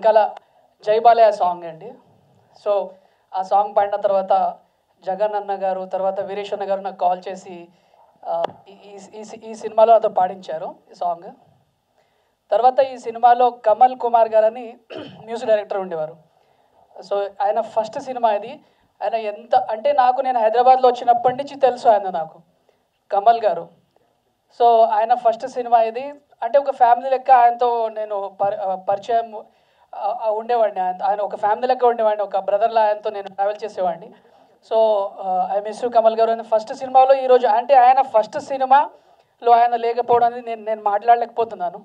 వెనకాల జైబాలయ సాంగ్ అండి. సో ఆ సాంగ్ పాడిన తర్వాత జగన్ అన్న గారు, తర్వాత వీరేష్ అన్న గారు నాకు కాల్ చేసి ఈ సినిమాలో నాతో పాడించారు ఈ సాంగ్. తర్వాత ఈ సినిమాలో కమల్ కుమార్ గారు అని మ్యూజిక్ డైరెక్టర్ ఉండేవారు. సో ఆయన ఫస్ట్ సినిమా ఇది. ఆయన ఎంత అంటే నేను హైదరాబాద్లో వచ్చినప్పటి నుంచి తెలుసు ఆయన నాకు, కమల్ గారు. సో ఆయన ఫస్ట్ సినిమా ఇది. అంటే ఒక ఫ్యామిలీ లెక్క ఆయనతో నేను పరిచయం ఉండేవాడిని. ఆయన ఒక ఫ్యామిలీ లెక్క ఉండేవాడిని, ఒక బ్రదర్లా ఆయనతో నేను ట్రావెల్ చేసేవాడిని. So I miss you Kamal గారు. ఫస్ట్ సినిమాలో ఈరోజు అంటే ఆయన ఫస్ట్ సినిమాలో ఆయన లేకపోవడం అనేది నేను మాట్లాడలేకపోతున్నాను.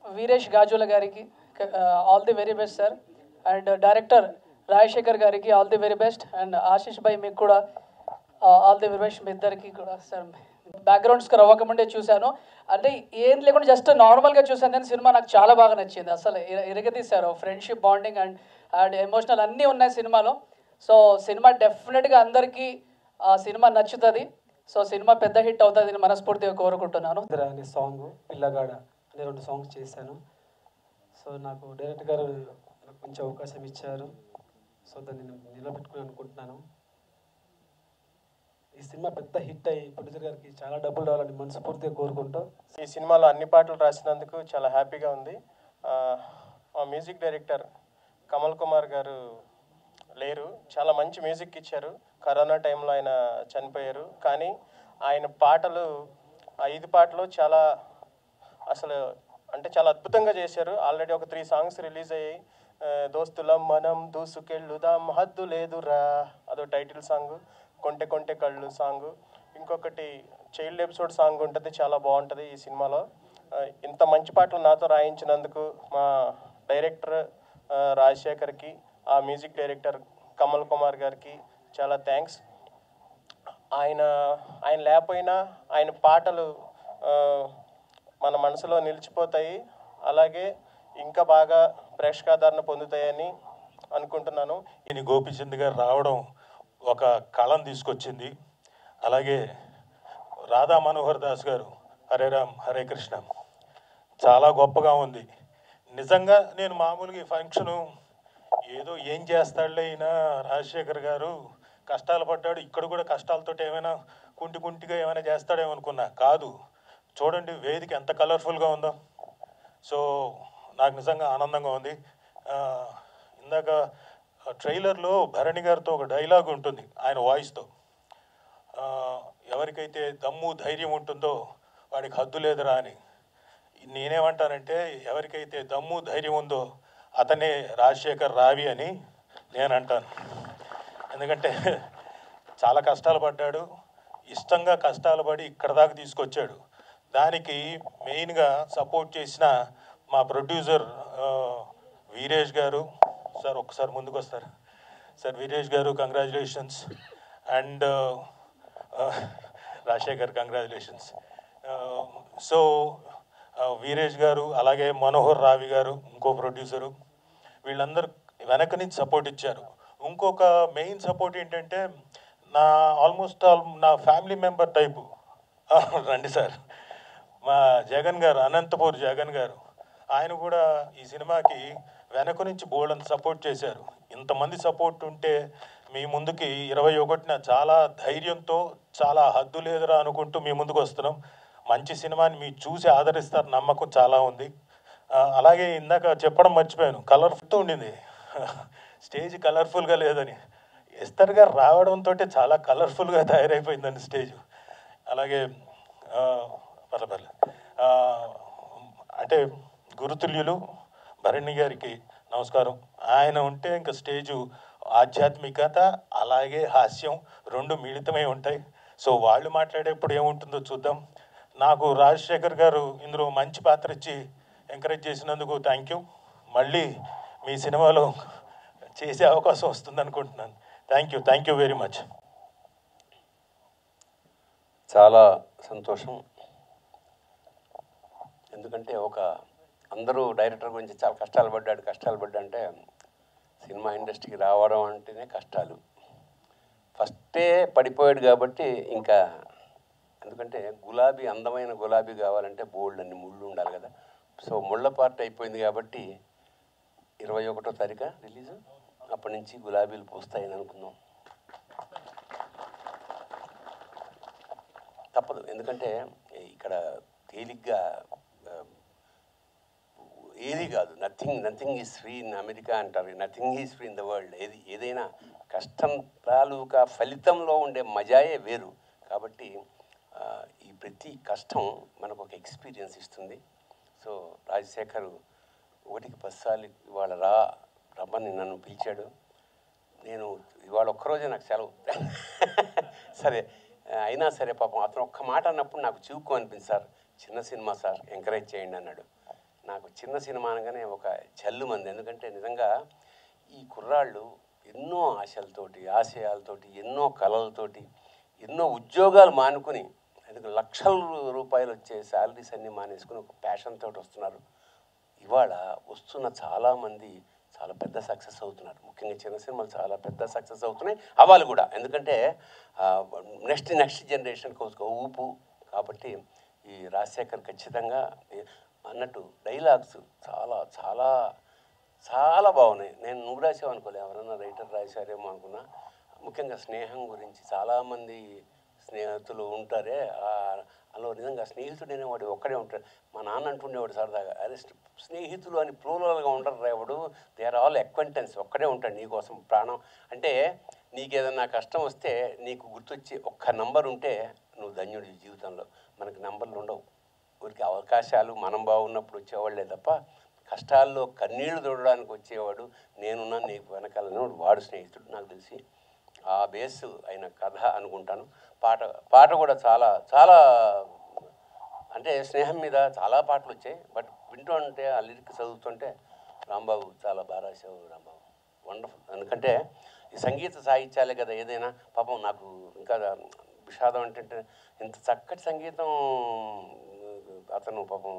వీరేష్ గాజుల గారికి all the very best sir. And director Rajasekhar గారికి all the very best. And Ashish భాయ్ మీకు కూడా ఆల్ ది వెరీ బెస్ట్. మీ ఇద్దరికి కూడా సార్. బ్యాక్గ్రౌండ్ స్కోర్ అవ్వకముందే చూశాను, అంటే ఏం లేకుండా జస్ట్ నార్మల్గా చూశాను. నేను సినిమా నాకు చాలా బాగా నచ్చింది. అసలు ఇరగదీశారు. ఫ్రెండ్షిప్, బాండింగ్ అండ్ ఎమోషనల్ అన్నీ ఉన్నాయి సినిమాలో. సో సినిమా డెఫినెట్గా అందరికీ సినిమా నచ్చుతుంది. సో సినిమా పెద్ద హిట్ అవుతుంది మనస్ఫూర్తిగా కోరుకుంటున్నాను. అనే సాంగ్, పిల్లగాడ అనే 2 సాంగ్స్ చేశాను. సో నాకు డైరెక్టర్ గారు కొంచెం అవకాశం ఇచ్చారు. సో దాన్ని నేను నిలబెట్టుకుని అనుకుంటున్నాను. ఈ సినిమా పెద్ద హిట్ అయ్యి ప్రొడ్యూసర్ గారికి చాలా డబ్బులు రావాలని మనస్ఫూర్తిగా కోరుకుంటాం. ఈ సినిమాలో అన్ని పాటలు రాసినందుకు చాలా హ్యాపీగా ఉంది. మా మ్యూజిక్ డైరెక్టర్ కమల్ కుమార్ గారు లేరు, చాలా మంచి మ్యూజిక్ ఇచ్చారు. కరోనా టైంలో ఆయన చనిపోయారు, కానీ ఆయన పాటలు 5 పాటలు చాలా చాలా అద్భుతంగా చేశారు. ఆల్రెడీ ఒక 3 సాంగ్స్ రిలీజ్ అయ్యాయి. దోస్తులం మనం దూసుకెళ్ళుదాం హద్దు లేదురా అదో టైటిల్ సాంగ్, కొంటె కొంటె కళ్ళు సాంగ్, ఇంకొకటి చైల్డ్ ఎపిసోడ్ సాంగ్ ఉంటుంది, చాలా బాగుంటుంది ఈ సినిమాలో. ఇంత మంచి పాటలు నాతో రాయించినందుకు మా డైరెక్టర్ రాజశేఖర్కి, ఆ మ్యూజిక్ డైరెక్టర్ కమల్ కుమార్ గారికి చాలా థ్యాంక్స్. ఆయన లేకపోయినా ఆయన పాటలు మన మనసులో నిలిచిపోతాయి, అలాగే ఇంకా బాగా ప్రేక్షకాదరణ పొందుతాయని అనుకుంటున్నాను. ఈయన గోపిచంద్ గారు రావడం ఒక కళను తీసుకొచ్చింది. అలాగే రాధా మనోహర్ దాస్ గారు హరే రామ్ హరే కృష్ణ చాలా గొప్పగా ఉంది. నిజంగా నేను మామూలుగా ఈ ఫంక్షను ఏదో ఏం చేస్తాడులే ఈయన రాజశేఖర్ గారు కష్టాలు పడ్డాడు, ఇక్కడ కూడా కష్టాలతో ఏమైనా కుంటిగా ఏమైనా చేస్తాడేమో అనుకున్నా. కాదు, చూడండి వేదిక ఎంత కలర్ఫుల్గా ఉందో. సో నాకు నిజంగా ఆనందంగా ఉంది. ఇందాక ట్రైలర్లో భరణి గారితో ఒక డైలాగ్ ఉంటుంది ఆయన వాయిస్తో, ఎవరికైతే దమ్ము ధైర్యం ఉంటుందో వాడికి హద్దు లేదురా అని. నేనేమంటానంటే ఎవరికైతే దమ్ము ధైర్యం ఉందో అతనే రాజశేఖర్ రావి అని నేను అంటాను. ఎందుకంటే చాలా కష్టాలు పడ్డాడు, ఇష్టంగా కష్టాలు పడి ఇక్కడ దాకా తీసుకొచ్చాడు. దానికి మెయిన్గా సపోర్ట్ చేసిన మా ప్రొడ్యూసర్ వీరేష్ గారు. సార్ ఒక్కసారి ముందుకు వస్తారు. సార్ వీరేష్ గారు congratulations. And Rajasekhar congratulations. So Veeresh గారు, అలాగే మనోహర్ రావి గారు ఇంకో ప్రొడ్యూసరు, వీళ్ళందరూ వెనక నుంచి సపోర్ట్ ఇచ్చారు. ఇంకొక మెయిన్ సపోర్ట్ ఏంటంటే ఆల్మోస్ట్ నా ఫ్యామిలీ మెంబర్ టైపు రండి సార్, మా జగన్ గారు, అనంతపూర్ జగన్ గారు, ఆయన కూడా ఈ సినిమాకి వెనక నుంచి బోల్డ్ సపోర్ట్ చేశారు. ఇంతమంది సపోర్ట్ ఉంటే మీ ముందుకి 21న చాలా ధైర్యంతో చాలా హద్దు లేదురా అనుకుంటూ మీ ముందుకు వస్తున్నాం. మంచి సినిమాని మీరు చూసి ఆదరిస్తారు నమ్మకం చాలా ఉంది. అలాగే ఇందాక చెప్పడం మర్చిపోయాను, కలర్ఫుల్తో ఉండింది స్టేజ్, కలర్ఫుల్గా లేదని. ఎస్తర్ గారు రావడంతో చాలా కలర్ఫుల్గా తయారైపోయిందండి స్టేజ్. అలాగే పర్లేదు అంటే గురుతుల్యులు భరణి గారికి నమస్కారం. ఆయన ఉంటే ఇంకా స్టేజు ఆధ్యాత్మికత అలాగే హాస్యం 2 మిళితమై ఉంటాయి. సో వాళ్ళు మాట్లాడేప్పుడు ఏముంటుందో చూద్దాం. నాకు రాజశేఖర్ గారు ఇందులో మంచి పాత్ర ఇచ్చి ఎంకరేజ్ చేసినందుకు థ్యాంక్ యూ. మళ్ళీ మీ సినిమాలో చేసే అవకాశం వస్తుంది అనుకుంటున్నాను. Thank you very much. చాలా సంతోషం. ఎందుకంటే అందరూ డైరెక్టర్ గురించి చాలా కష్టాలు పడ్డా అంటే సినిమా ఇండస్ట్రీకి రావడం అంటేనే కష్టాలు. ఫస్టే పడిపోయాడు కాబట్టి ఇంకా, ఎందుకంటే అందమైన గులాబీ కావాలంటే బోల్డ్ అన్ని ముళ్ళు ఉండాలి కదా. సో ముళ్ళ పార్ట్ అయిపోయింది కాబట్టి 21వ తారీఖు రిలీజ్. అప్పటి నుంచి గులాబీలు పూస్తాయని అనుకుందాం. తప్పదు, ఎందుకంటే ఇక్కడ తేలిగ్గా ఏది కాదు. Nothing is free in America అంటారు, nothing is free in the world. ఏదైనా కష్టం తాలూకా ఫలితంలో ఉండే మజాయే వేరు. కాబట్టి ఈ ప్రతి కష్టం మనకు ఒక ఎక్స్పీరియన్స్ ఇస్తుంది. సో రాజశేఖర్ 1కి 10 సార్లు ఇవాళ రమ్మని నన్ను పిలిచాడు. నేను ఇవాళ ఒక్కరోజే నాకు సెలవు. సరే అయినా సరే పాపం అతను ఒక్క మాట అన్నప్పుడు నాకు చివుకు అనిపింది. సార్ చిన్న సినిమా సార్, ఎంకరేజ్ చేయండి అన్నాడు. నాకు చిన్న సినిమా అనగానే ఒక జల్లు మంది. ఎందుకంటే నిజంగా ఈ కుర్రాళ్ళు ఎన్నో ఆశలతోటి, ఆశయాలతోటి, ఎన్నో కళలతోటి, ఎన్నో ఉద్యోగాలు మానుకుని, ఎందుకంటే లక్షల రూపాయలు వచ్చే శాలరీస్ అన్నీ మానేసుకుని ఒక ప్యాషన్ తోటి వస్తున్నారు. ఇవాళ వస్తున్న చాలామంది చాలా పెద్ద సక్సెస్ అవుతున్నారు. ముఖ్యంగా చిన్న సినిమాలు చాలా పెద్ద సక్సెస్ అవుతున్నాయి, అవ్వాలి కూడా. ఎందుకంటే నెక్స్ట్ జనరేషన్కి ఒక ఊపు. కాబట్టి ఈ రాజశేఖర్ ఖచ్చితంగా అన్నట్టు డైలాగ్స్ చాలా చాలా చాలా బాగున్నాయి. నువ్వు రాసావు అనుకోలే, ఎవరన్నా రైటర్ రాశారేమో అనుకున్నా. ముఖ్యంగా స్నేహం గురించి చాలామంది స్నేహితులు ఉంటారే, అలా నిజంగా స్నేహితుడు అనేవాడు ఒక్కడే ఉంటాడు. మా నాన్న అంటుండేవాడు సరదాగా, అరే స్నేహితులు అని ప్లూరల్గా ఉండరు Revadu, they are all acquaintance, ఒక్కడే ఉంటాడు నీకోసం ప్రాణం. అంటే నీకు ఏదన్నా కష్టం వస్తే నీకు గుర్తొచ్చి ఒక్క నంబర్ ఉంటే నువ్వు ధన్యుడి జీవితంలో. మనకి నంబర్లు ఉండవు, ఊరికి అవకాశాలు మనం బాగున్నప్పుడు వచ్చేవాళ్ళే తప్ప కష్టాల్లో కన్నీళ్లు తోడడానికి వచ్చేవాడు నేనున్నా నీకు వెనకాలను వాడు స్నేహితుడు. నాకు తెలిసి ఆ బేస్ అయిన కథ అనుకుంటాను. పాట కూడా చాలా చాలా అంటే స్నేహం మీద చాలా పాటలు వచ్చాయి. బట్ వింటూ ఉంటే ఆ లిరిక్ చదువుతుంటే రాంబాబు చాలా బాగా రాశావు రాంబాబు, వండర్ఫుల్. ఎందుకంటే ఈ సంగీత సాహిత్యాలే కదా ఏదైనా. పాపం నాకు ఇంకా విషాదం అంటే ఇంత చక్కటి సంగీతం అతను పాపం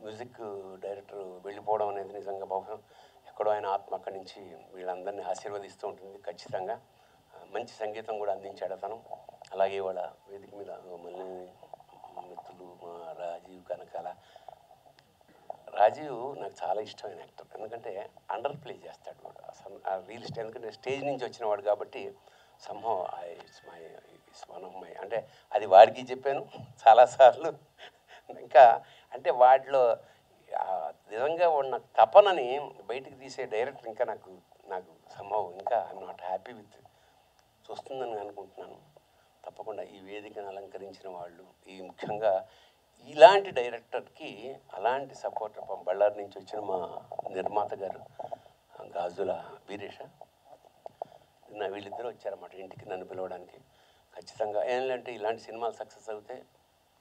మ్యూజిక్ డైరెక్టర్ వెళ్ళిపోవడం అనేది నిజంగా బహుశా ఎక్కడో ఆయన ఆత్మ అక్కడి నుంచి వీళ్ళందరినీ ఆశీర్వదిస్తూ ఉంటుంది. ఖచ్చితంగా మంచి సంగీతం కూడా అందించాడు అతను. అలాగే వాళ్ళ వేదిక మీద మళ్ళీ మిత్రులు మా రాజీవ్ కనకాల. రాజీవ్ నాకు చాలా ఇష్టమైన యాక్టర్, ఎందుకంటే అండర్ ప్లే చేస్తాడు వాడు రియలిస్ట్. ఎందుకంటే స్టేజ్ నుంచి వచ్చిన వాడు కాబట్టి somehow it's one of my, అంటే అది వాడికి చెప్పాను చాలాసార్లు. ఇంకా అంటే వాటిలో నిజంగా ఉన్న తపనని బయటికి తీసే డైరెక్టర్ ఇంకా నాకు సంభవం ఇంకా ఐఎమ్ నాట్ హ్యాపీ విత్ చూస్తుందని అనుకుంటున్నాను. తప్పకుండా ఈ వేదికను అలంకరించిన వాళ్ళు, ఈ ముఖ్యంగా ఇలాంటి డైరెక్టర్కి అలాంటి సపోర్ట్ బళ్ళారి నుంచి వచ్చిన మా నిర్మాత గారు గాజుల వీరేష, వీళ్ళిద్దరూ వచ్చారన్నమాట ఇంటికి నన్ను పిలవడానికి. ఖచ్చితంగా ఏంటంటే ఇలాంటి సినిమాలు సక్సెస్ అవుతే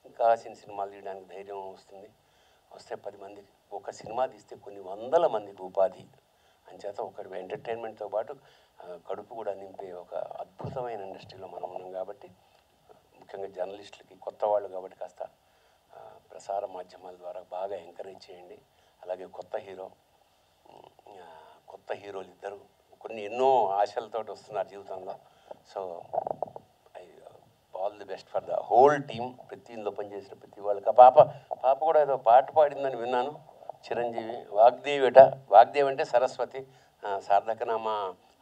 ఇంకా సినిమాలు తీయడానికి ధైర్యం వస్తే 10 మందికి ఒక సినిమా తీస్తే కొన్ని వందల మందికి ఉపాధి అంచేత ఒకటి ఎంటర్టైన్మెంట్తో పాటు కడుపు కూడా నింపే ఒక అద్భుతమైన ఇండస్ట్రీలో మనం ఉన్నాం. కాబట్టి ముఖ్యంగా జర్నలిస్టులకి కొత్త వాళ్ళు కాబట్టి కాస్త ప్రసార మాధ్యమాల ద్వారా బాగా ఎంకరేజ్ చేయండి. అలాగే కొత్త హీరోలు ఇద్దరు ఎన్నో ఆశలతో వస్తున్నారు జీవితంలో. So all the best for the whole team. ప్రతి ఇందులో పనిచేసిన ప్రతి వాళ్ళకి. పాప కూడా ఏదో పాట పాడిందని విన్నాను, చిరంజీవి. వాగ్దేవి అంటే సరస్వతి, సార్థకనామ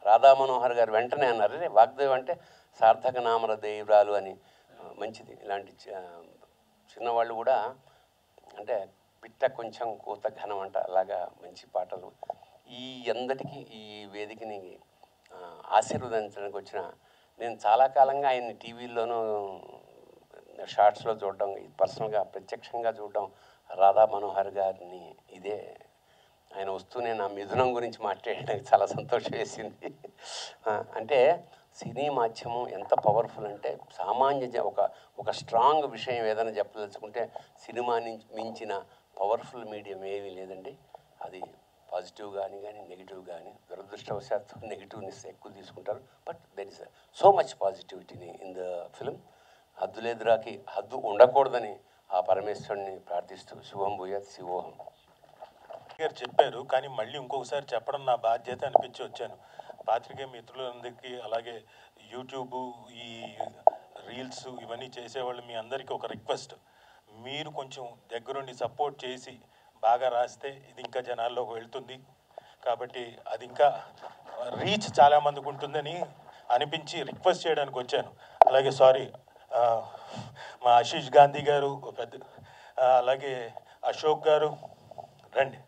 రాధా మనోహర్ గారు వెంటనే అన్నారు, అరే వాగ్దేవి అంటే సార్థకనామర దేవరాలు అని. మంచిది, ఇలాంటి చిన్నవాళ్ళు కూడా అంటే పిట్ట కొంచెం కూత ఘనం అంట, అలాగా మంచి పాటలు. ఈ అందరికీ ఈ వేదికని ఆశీర్వదించడానికి వచ్చిన నేను చాలా కాలంగా ఆయన్ని టీవీల్లోనూ షార్ట్స్లో చూడడం, పర్సనల్గా ప్రత్యక్షంగా చూడడం, రాధా మనోహర్ గారిని ఇదే ఆయన వస్తూనే నా మిథునం గురించి మాట్లాడడానికి చాలా సంతోషం వేసింది. అంటే సినీ మాధ్యమం ఎంత పవర్ఫుల్ అంటే సామాన్య ఒక స్ట్రాంగ్ విషయం ఏదైనా చెప్పదలుచుకుంటే సినిమా నుంచి మించిన పవర్ఫుల్ మీడియం ఏమీ లేదండి. అది పాజిటివ్ కానీ నెగిటివ్ కానీ. దురదృష్టవశాత్తు నెగిటివ్నెస్ ఎక్కువ తీసుకుంటారు, but there is so much పాజిటివిటీని ఇన్ ద ఫిల్మ్. హద్దులేదురాకి హద్దు ఉండకూడదని ఆ పరమేశ్వరుని ప్రార్థిస్తూ శుభం భూయాత్ శివోహం గారు చెప్పారు, కానీ మళ్ళీ ఇంకొకసారి చెప్పడం నా బాధ్యత అనిపించి వచ్చాను. పాత్రికేయ మిత్రులందరికీ, అలాగే యూట్యూబ్ ఈ రీల్స్ ఇవన్నీ చేసేవాళ్ళు మీ అందరికీ ఒక రిక్వెస్ట్, మీరు కొంచెం దగ్గరుండి సపోర్ట్ చేసి బాగా రాస్తే ఇది ఇంకా జనాల్లోకి వెళ్తుంది. కాబట్టి అది ఇంకా రీచ్ చాలామందికి ఉంటుందని అనిపించి రిక్వెస్ట్ చేయడానికి వచ్చాను. అలాగే సారీ, మా ఆశీష్ గాంధీ గారు పెద్ద, అలాగే అశోక్ గారు, రండి,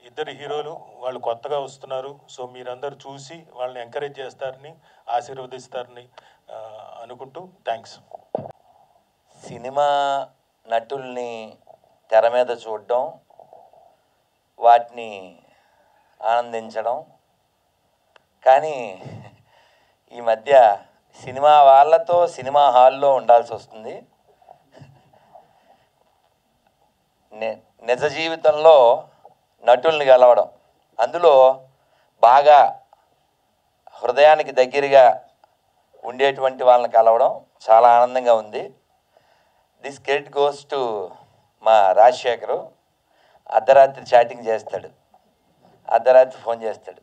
ఇద్దరు హీరోలు, వాళ్ళు కొత్తగా వస్తున్నారు. సో మీరందరూ చూసి వాళ్ళని ఎంకరేజ్ చేస్తారని, ఆశీర్వదిస్తారని అనుకుంటూ థ్యాంక్స్. సినిమా నటుల్ని తెర మీద చూడడం, వాటిని ఆనందించడం, కానీ ఈ మధ్య సినిమా వాళ్ళతో సినిమా హాల్లో ఉండాల్సి వస్తుంది. నిజ జీవితంలో నటుల్ని కలవడం, అందులో బాగా హృదయానికి దగ్గరగా ఉండేటువంటి వాళ్ళని కలవడం చాలా ఆనందంగా ఉంది. దిస్ క్రెడిట్ గోస్ టు మా రాజశేఖరు. అర్ధరాత్రి చాటింగ్ చేస్తాడు, అర్ధరాత్రి ఫోన్ చేస్తాడు.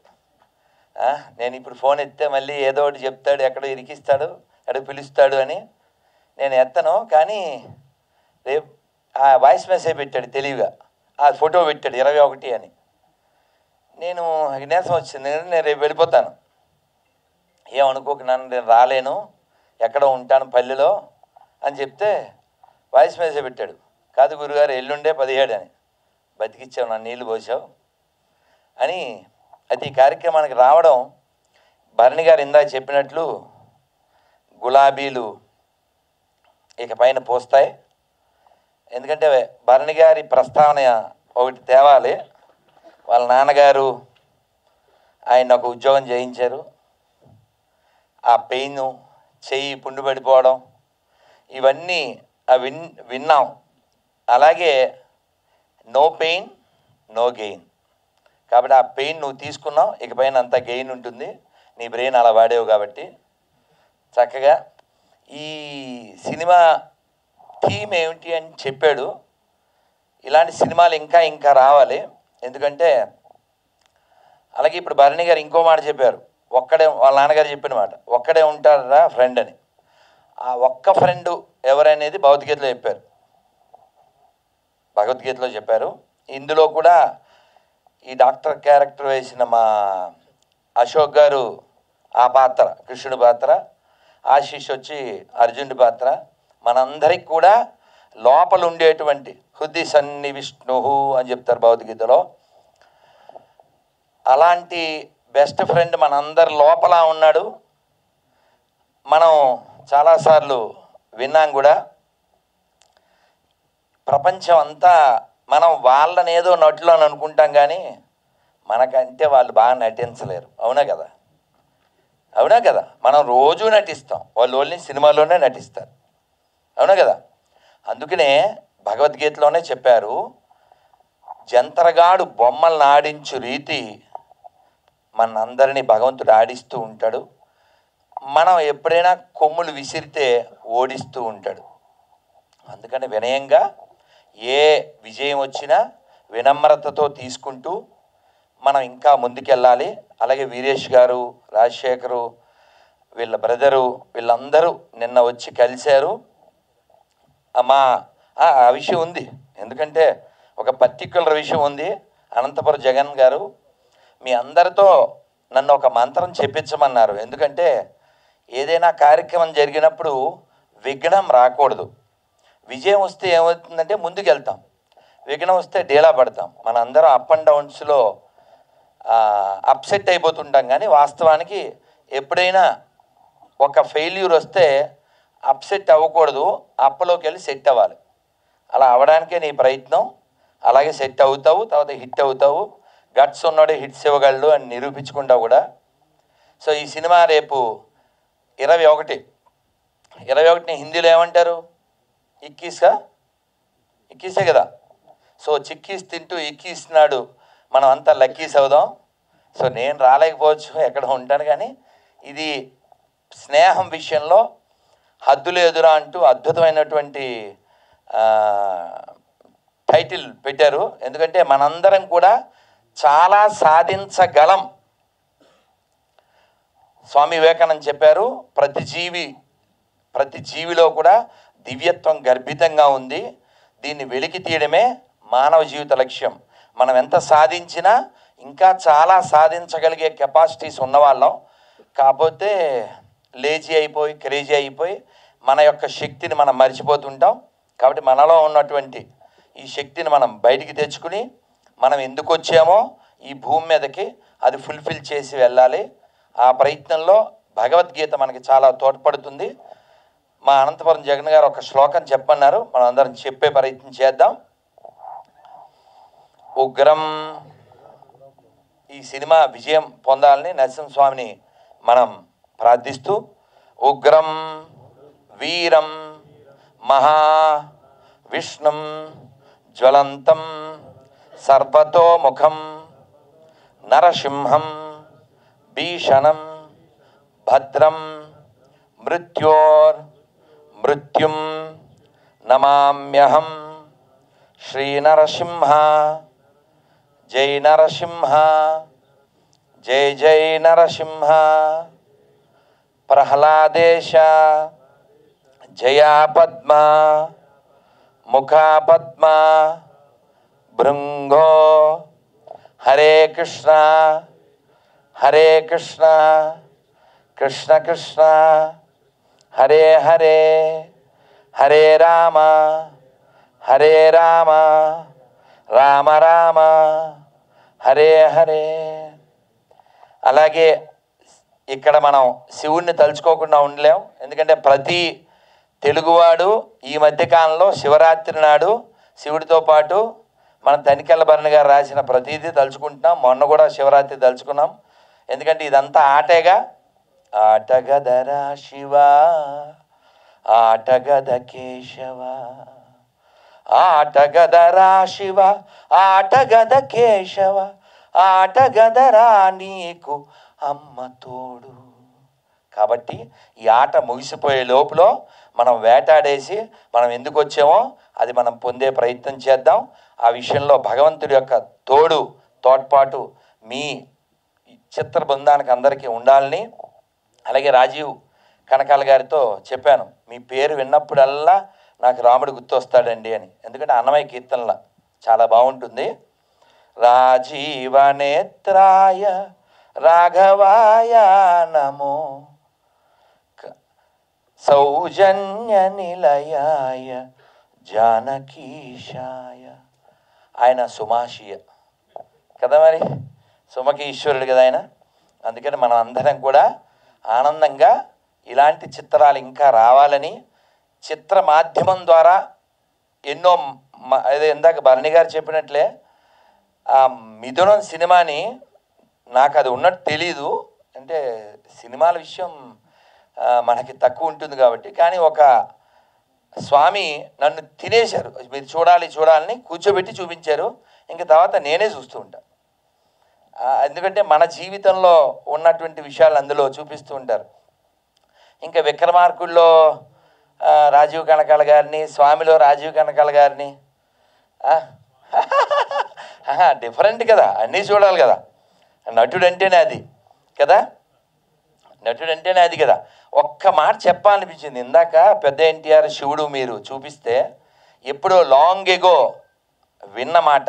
నేను ఇప్పుడు ఫోన్ ఎత్తే మళ్ళీ ఏదో ఒకటి చెప్తాడు, ఎక్కడో ఇరికిస్తాడు, ఎక్కడో పిలుస్తాడు అని నేను ఎత్తను. కానీ రేపు ఆ వాయిస్ మెసేజ్ పెట్టాడు తెలివిగా, ఆ ఫోటో పెట్టాడు 21 అని. నేను నీరసం వచ్చింది, నేను రేపు వెళ్ళిపోతాను, ఏమనుకోక నన్ను, నేను రాలేను, ఎక్కడో ఉంటాను పల్లెలో అని చెప్తే వాయిస్ మెసేజ్ పెట్టాడు, కాదు గురుగారు ఎల్లుండే 17 అని. బతికిచ్చావు, నన్ను నీళ్ళు పోసావు అని. అయితే ఈ కార్యక్రమానికి రావడం, భరణి గారు ఇందాక చెప్పినట్లు గులాబీలు ఇక పైన పోస్తాయి. ఎందుకంటే భరణి గారి ప్రస్తావన ఒకటి తేవాలి. వాళ్ళ నాన్నగారు ఆయన ఒక ఉద్యోగం చేయించారు, ఆ పెయిన్, చెయ్యి పుండు పడిపోవడం, ఇవన్నీ విన్నాం. అలాగే నో పెయిన్ నో గెయిన్. కాబట్టి ఆ పెయిన్ నువ్వు తీసుకున్నావు, ఇకపైన అంతా గెయిన్ ఉంటుంది, నీ బ్రెయిన్ అలా వాడేవు. కాబట్టి చక్కగా ఈ సినిమా థీమ్ ఏమిటి అని చెప్పాడు. ఇలాంటి సినిమాలు ఇంకా ఇంకా రావాలి. ఎందుకంటే అలాగే ఇప్పుడు భరణి గారు ఇంకో మాట చెప్పారు, ఒక్కడే, వాళ్ళ నాన్నగారు చెప్పిన మాట, ఒక్కడే ఉంటారా ఫ్రెండ్ అని. ఆ ఒక్క ఫ్రెండు ఎవరనేది భగవద్గీతలో చెప్పారు, భగవద్గీతలో చెప్పారు. ఇందులో కూడా ఈ డాక్టర్ క్యారెక్టర్ వేసిన మా అశోక్ గారు ఆ పాత్ర కృష్ణుడి పాత్ర, ఆశీష్ వచ్చి అర్జునుడి పాత్ర. మనందరికి కూడా లోపల ఉండేటువంటి హృది సన్ని విష్ణు అని చెప్తారు భగవద్గీతలో. అలాంటి బెస్ట్ ఫ్రెండ్ మనందరి లోపల ఉన్నాడు. మనం చాలాసార్లు విన్నాం కూడా. ప్రపంచం అంతా మనం వాళ్ళని ఏదో నటులు అని అనుకుంటాం, కానీ మనకంటే వాళ్ళు బాగా నటించలేరు. అవునా కదా? అవునా కదా? మనం రోజు నటిస్తాం, వాళ్ళు ఓన్లీ సినిమాలోనే నటిస్తారు. అవునా కదా? అందుకనే భగవద్గీతలోనే చెప్పారు, జంతరగాడు బొమ్మలను ఆడించు రీతి మనందరినీ భగవంతుడు ఆడిస్తూ ఉంటాడు. మనం ఎప్పుడైనా కొమ్ములు విసిరితే ఓడిస్తూ ఉంటాడు. అందుకని వినయంగా ఏ విజయం వచ్చినా వినమ్రతతో తీసుకుంటూ మనం ఇంకా ముందుకెళ్ళాలి. అలాగే వీరేష్ గారు, రాజశేఖరు, వీళ్ళ బ్రదరు, వీళ్ళందరూ నిన్న వచ్చి కలిశారు. అమ్మా ఆ విషయం ఉంది, ఎందుకంటే ఒక పర్టిక్యులర్ విషయం ఉంది. అనంతపురం జగన్ గారు మీ అందరితో నన్ను ఒక మంత్రం చెప్పించమన్నారు. ఎందుకంటే ఏదైనా కార్యక్రమం జరిగినప్పుడు విఘ్నం రాకూడదు. విజయం వస్తే ఏమవుతుందంటే ముందుకెళ్తాం, విఘ్నం వస్తే డీలా పడతాం. మనందరం అప్ అండ్ డౌన్స్లో అప్సెట్ అయిపోతుంటాం. కానీ వాస్తవానికి ఎప్పుడైనా ఒక ఫెయిల్యూర్ వస్తే అప్సెట్ అవ్వకూడదు, అప్పలోకి వెళ్ళి సెట్ అవ్వాలి. అలా అవ్వడానికే నీ ప్రయత్నం. అలాగే సెట్ అవుతావు, తర్వాత హిట్ అవుతావు. గట్స్ ఉన్నాడే హిట్స్ ఇవ్వగలడు అని నిరూపించుకుంటావు కూడా. సో ఈ సినిమా రేపు 21 హిందీలో ఏమంటారు? ఇక్కీసే కదా. సో చిక్కీస్ తింటూ ఇక్కీస్తున్నాడు, మనం అంతా లక్కీస్ అవుదాం. సో నేను రాలేకపోవచ్చు, ఎక్కడ ఉంటాను, కానీ ఇది స్నేహం విషయంలో హద్దులు ఎదురా అంటూ అద్భుతమైనటువంటి టైటిల్ పెట్టారు. ఎందుకంటే మనందరం కూడా చాలా సాధించగలం. స్వామి వివేకానంద చెప్పారు, ప్రతి జీవిలో కూడా దివ్యత్వం గర్భితంగా ఉంది, దీన్ని వెలికి తీయడమే మానవ జీవిత లక్ష్యం. మనం ఎంత సాధించినా ఇంకా చాలా సాధించగలిగే కెపాసిటీస్ ఉన్నవాళ్ళం. కాకపోతే లేజీ అయిపోయి క్రేజీ అయిపోయి మన యొక్క శక్తిని మనం మర్చిపోతుంటాం. కాబట్టి మనలో ఉన్నటువంటి ఈ శక్తిని మనం బయటికి తెచ్చుకుని మనం ఎందుకు వచ్చామో ఈ భూమి మీదకి అది ఫుల్ఫిల్ చేసి వెళ్ళాలి. ఆ ప్రయత్నంలో భగవద్గీత మనకి చాలా తోడ్పడుతుంది. మా అనంతపురం జగన్ గారు ఒక శ్లోకం చెప్పన్నారు, మనం అందరం చెప్పే ప్రయత్నం చేద్దాం. ఉగ్రం, ఈ సినిమా విజయం పొందాలని నరసింహస్వామిని మనం ప్రార్థిస్తూ, ఉగ్రం వీరం మహా విష్ణుం జ్వలంతం సర్వతోముఖం నరసింహం భీషణం భద్రం మృత్యుం నమామ్యహం శ్రీ నరసింహ. జై నరసింహ, జై జై నరసింహ. ప్రహ్లాదేశ జయా పద్మ ముఖా పద్మ భృంగో. హరే కృష్ణ కృష్ణ కృష్ణ హరే హరే, హరే రామ రామ రామ హరే హరే. అలాగే ఇక్కడ మనం శివుణ్ణి తలుచుకోకుండా ఉండలేం. ఎందుకంటే ప్రతి తెలుగువాడు ఈ మధ్యకాలంలో శివరాత్రి నాడు శివుడితో పాటు మన తనికెళ్ళ భరణి గారు రాసిన ప్రతిదీ తలుచుకుంటున్నాం. మొన్న కూడా శివరాత్రి తలుచుకున్నాం. ఎందుకంటే ఇదంతా ఆటేగా. ఆటగదరా శివ, ఆటగద కేశవ, ఆటగదరా శివ, ఆటగద కేశవ, ఆటగదరా నీకు అమ్మ తోడు. కాబట్టి ఈ ఆట ముగిసిపోయే లోపల మనం వేటాడేసి మనం ఎందుకు వచ్చామో అది మనం పొందే ప్రయత్నం చేద్దాం. ఆ విషయంలో భగవంతుడి యొక్క తోడ్పాటు మీ చిత్ర బృందానికి అందరికీ ఉండాలని. అలాగే రాజీవ్ కనకాల గారితో చెప్పాను, మీ పేరు విన్నప్పుడల్లా నాకు రాముడు గుర్తొస్తాడండి అని. ఎందుకంటే అన్నమయ్య కీర్తనల చాలా బాగుంటుంది. రాజీవనేత్రాయ రాఘవాయ నమో, సౌజన్య నిలయాయ జానకీశాయ. ఆయన సుమాషియ కదా, మరి సుమకి ఈశ్వరుడు కదా ఆయన. అందుకని మనం అందరం కూడా ఆనందంగా ఇలాంటి చిత్రాలు ఇంకా రావాలని, చిత్ర మాధ్యమం ద్వారా ఎన్నో అదే ఇందాక భరణి గారు చెప్పినట్లే ఆ మిథునం సినిమాని నాకు అది ఉన్నట్టు తెలీదు. అంటే సినిమాల విషయం మనకి తక్కువ ఉంటుంది కాబట్టి. కానీ ఒక స్వామి నన్ను తినేశారు, మీరు చూడాలని కూర్చోబెట్టి చూపించారు. ఇంక తర్వాత నేనే చూస్తూ ఉంటాను. ఎందుకంటే మన జీవితంలో ఉన్నటువంటి విషయాలు అందులో చూపిస్తూ ఉంటారు. ఇంకా విక్రమార్కుల్లో రాజీవ్ కనకాల గారిని, స్వామిలో రాజీవ్ కనకాల గారిని, డిఫరెంట్ కదా, అన్నీ చూడాలి కదా. నటుడు అంటేనే అది కదా, ఒక్క మాట చెప్పాలనిపించింది. ఇందాక పెద్ద ఎన్టీఆర్ శివుడు మీరు చూపిస్తే ఎప్పుడో లాంగ్ ఎగో విన్న మాట.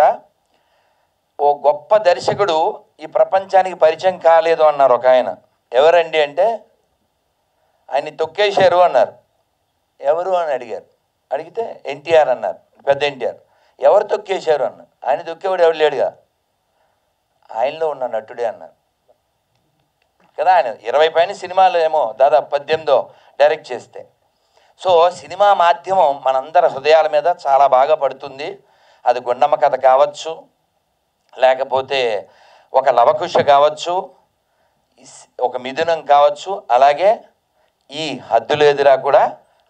ఓ గొప్ప దర్శకుడు ఈ ప్రపంచానికి పరిచయం కాలేదు అన్నారు ఒక ఆయన. ఎవరండి అంటే ఆయన్ని తొక్కేశారు అన్నారు. ఎవరు అని అడిగితే ఎన్టీఆర్ అన్నారు, పెద్ద ఎన్టీఆర్. ఎవరు తొక్కేశారు అన్నారు. ఆయన తొక్కేవాడు ఎవరు లేడుగా, ఆయనలో ఉన్న నటుడే అన్నారు కదా. ఆయన 20 పైన సినిమాలు ఏమో దాదాపు 18 డైరెక్ట్ చేస్తే. సో సినిమా మాధ్యమం మనందరి హృదయాల మీద చాలా బాగా పడుతుంది. అది గుండమ్మ కథ కావచ్చు, లేకపోతే ఒక లవకుశ కావచ్చు, ఒక మిథునం కావచ్చు, అలాగే ఈ హద్దులు ఎదురా కూడా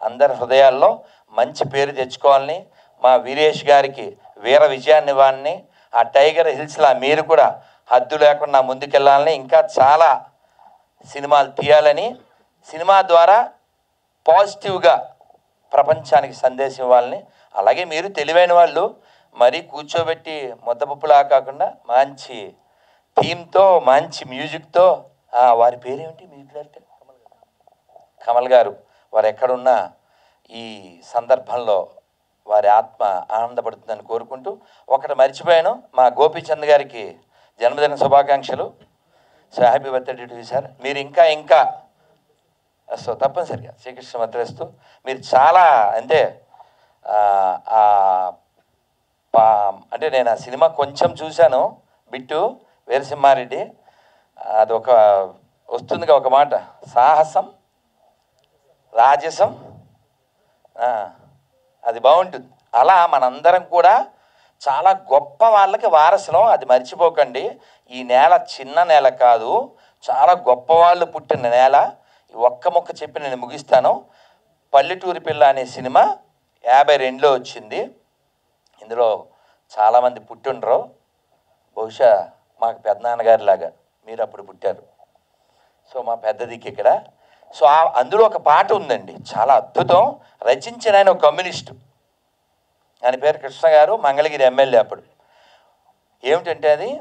అందరి హృదయాల్లో మంచి పేరు తెచ్చుకోవాలని, మా వీరేష్ గారికి వీర విజయాన్ని ఇవ్వాలని, ఆ టైగర్ హిల్స్లా మీరు కూడా హద్దు లేకుండా ముందుకెళ్ళాలని, ఇంకా చాలా సినిమాలు తీయాలని, సినిమా ద్వారా పాజిటివ్గా ప్రపంచానికి సందేశం ఇవ్వాలని. అలాగే మీరు తెలివైన వాళ్ళు మరీ కూర్చోబెట్టి ముద్దపప్పులా కాకుండా మంచి థీమ్తో, మంచి మ్యూజిక్తో, వారి పేరేమిటి మ్యూజిక్ డైరెక్టర్ కమల్ గారు, వారు ఎక్కడున్నా ఈ సందర్భంలో వారి ఆత్మ ఆనందపడుతుందని కోరుకుంటూ, ఒకటి మర్చిపోయాను, మా గోపీచంద్ గారికి జన్మదిన శుభాకాంక్షలు. So happy birthday to you sir. మీరు ఇంకా సో తప్పనిసరిగా శ్రీకృష్ణ మద్రస్తు. మీరు చాలా అంటే అంటే నేను ఆ సినిమా కొంచెం చూశాను, బిట్టు వీరసింహారెడ్డి. అది ఒక వస్తుందిగా ఒక మాట, సాహసం రాజసం, అది బాగుంటుంది. అలా మనందరం కూడా చాలా గొప్ప వాళ్ళకి వారసులం, అది మర్చిపోకండి. ఈ నేల చిన్న నేల కాదు, చాలా గొప్ప వాళ్ళు పుట్టిన నేల. ఈ ఒక్క ముక్క చెప్పి నేను ముగిస్తాను. పల్లెటూరి పిల్ల అనే సినిమా 52లో వచ్చింది. ఇందులో చాలామంది పుట్టిండ్రు, బహుశా మాకు పెద్దనాన్నగారి లాగా మీరు అప్పుడు పుట్టారు. సో మా పెద్ద దిక్కు ఇక్కడ. సో అందులో ఒక పాట ఉందండి, చాలా అద్భుతం. రచించిన ఆయన ఒక కమ్యూనిస్టు, ఆయన పేరు కృష్ణ గారు, మంగళగిరి ఎమ్మెల్యే అప్పుడు. ఏమిటంటే అది,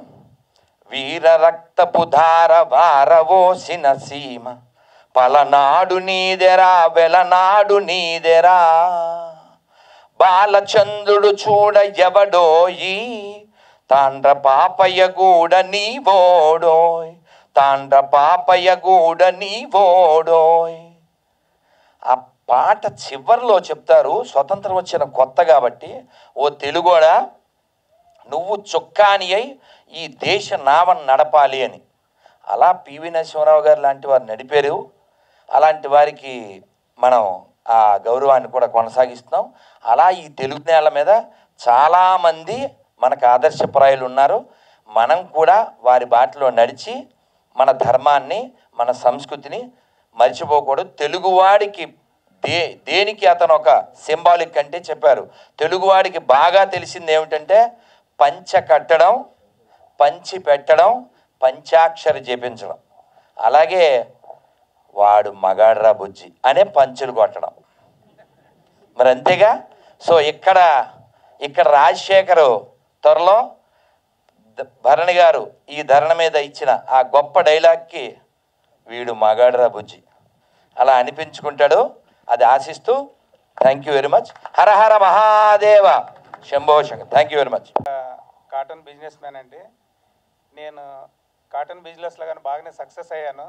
వీర రక్తపు ధార వారవోసిన సీమ, పలనాడు నీదెరా వెలనాడు నీదెరా, బాలచంద్రుడు చూడ ఎవడోయి, తాండ్ర పాపయ్య గూడ నీవోడోయ్, తాండ్ర పాపయ్య గూడ నీవోడోయ్. ఆ పాట చివరిలో చెప్తారు, స్వతంత్రం వచ్చిన కొత్త కాబట్టి, ఓ తెలుగోడా నువ్వు చొక్కాని అయి ఈ దేశ నావను నడపాలి అని. అలా పివి నరసింహారావు గారు లాంటి వారు నడిపారు. అలాంటి వారికి మనం ఆ గౌరవాన్ని కూడా కొనసాగిస్తున్నాం. అలా ఈ తెలుగు నేల మీద చాలామంది మనకు ఆదర్శప్రాయులు ఉన్నారు. మనం కూడా వారి బాటలో నడిచి మన ధర్మాన్ని మన సంస్కృతిని మర్చిపోకూడదు. తెలుగువాడికి దేనికి అతను ఒక సింబాలిక్ అంటే చెప్పారు, తెలుగువాడికి బాగా తెలిసింది ఏమిటంటే పంచ కట్టడం, పంచి పెట్టడం, పంచాక్షరి జపించడం. అలాగే వాడు మగాడ్రా బుజ్జి అనే పంచులు కొట్టడం, మరి అంతేగా. సో ఇక్కడ రాజశేఖరు త్వరలో భరణి గారు ఈ ధరణ మీద ఇచ్చిన ఆ గొప్ప డైలాగ్కి వీడు మగాడ్రా బుజ్జి అలా అనిపించుకుంటాడు. అది ఆశిస్తూ thank you very much. Hara Hara Mahadeva Shambho Shankar. Thank you very much. Cotton business man అండి. నేను కాటన్ బిజినెస్లో కానీ బాగానే సక్సెస్ అయ్యాను.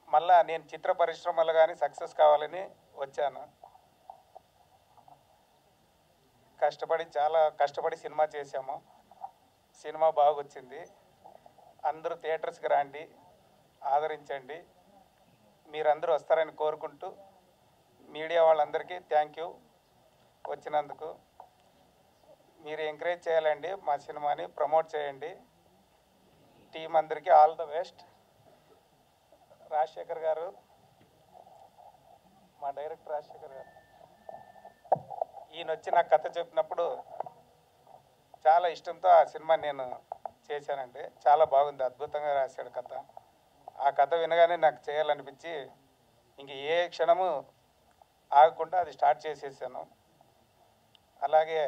మళ్ళా నేను చిత్ర పరిశ్రమలో కానీ సక్సెస్ కావాలని వచ్చాను. చాలా కష్టపడి సినిమా చేశాము. సినిమా బాగా వచ్చింది. అందరూ థియేటర్స్కి రండి, ఆదరించండి. మీరందరూ వస్తారని కోరుకుంటూ మీడియా వాళ్ళందరికీ థ్యాంక్ యూ వచ్చినందుకు. మీరు ఎంకరేజ్ చేయాలండి, మా సినిమాని ప్రమోట్ చేయండి. టీం అందరికీ ఆల్ ద బెస్ట్. రాజశేఖర్ గారు, మా డైరెక్టర్ రాజశేఖర్ గారు, ఈయన వచ్చి నాకు కథ చెప్పినప్పుడు చాలా ఇష్టంతో ఆ సినిమా నేను చేశానండి. చాలా బాగుంది, అద్భుతంగా రాశాడు కథ. ఆ కథ వినగానే నాకు చేయాలనిపించి ఇంక ఏ క్షణము ఆగకుండా అది స్టార్ట్ చేసేసాను. అలాగే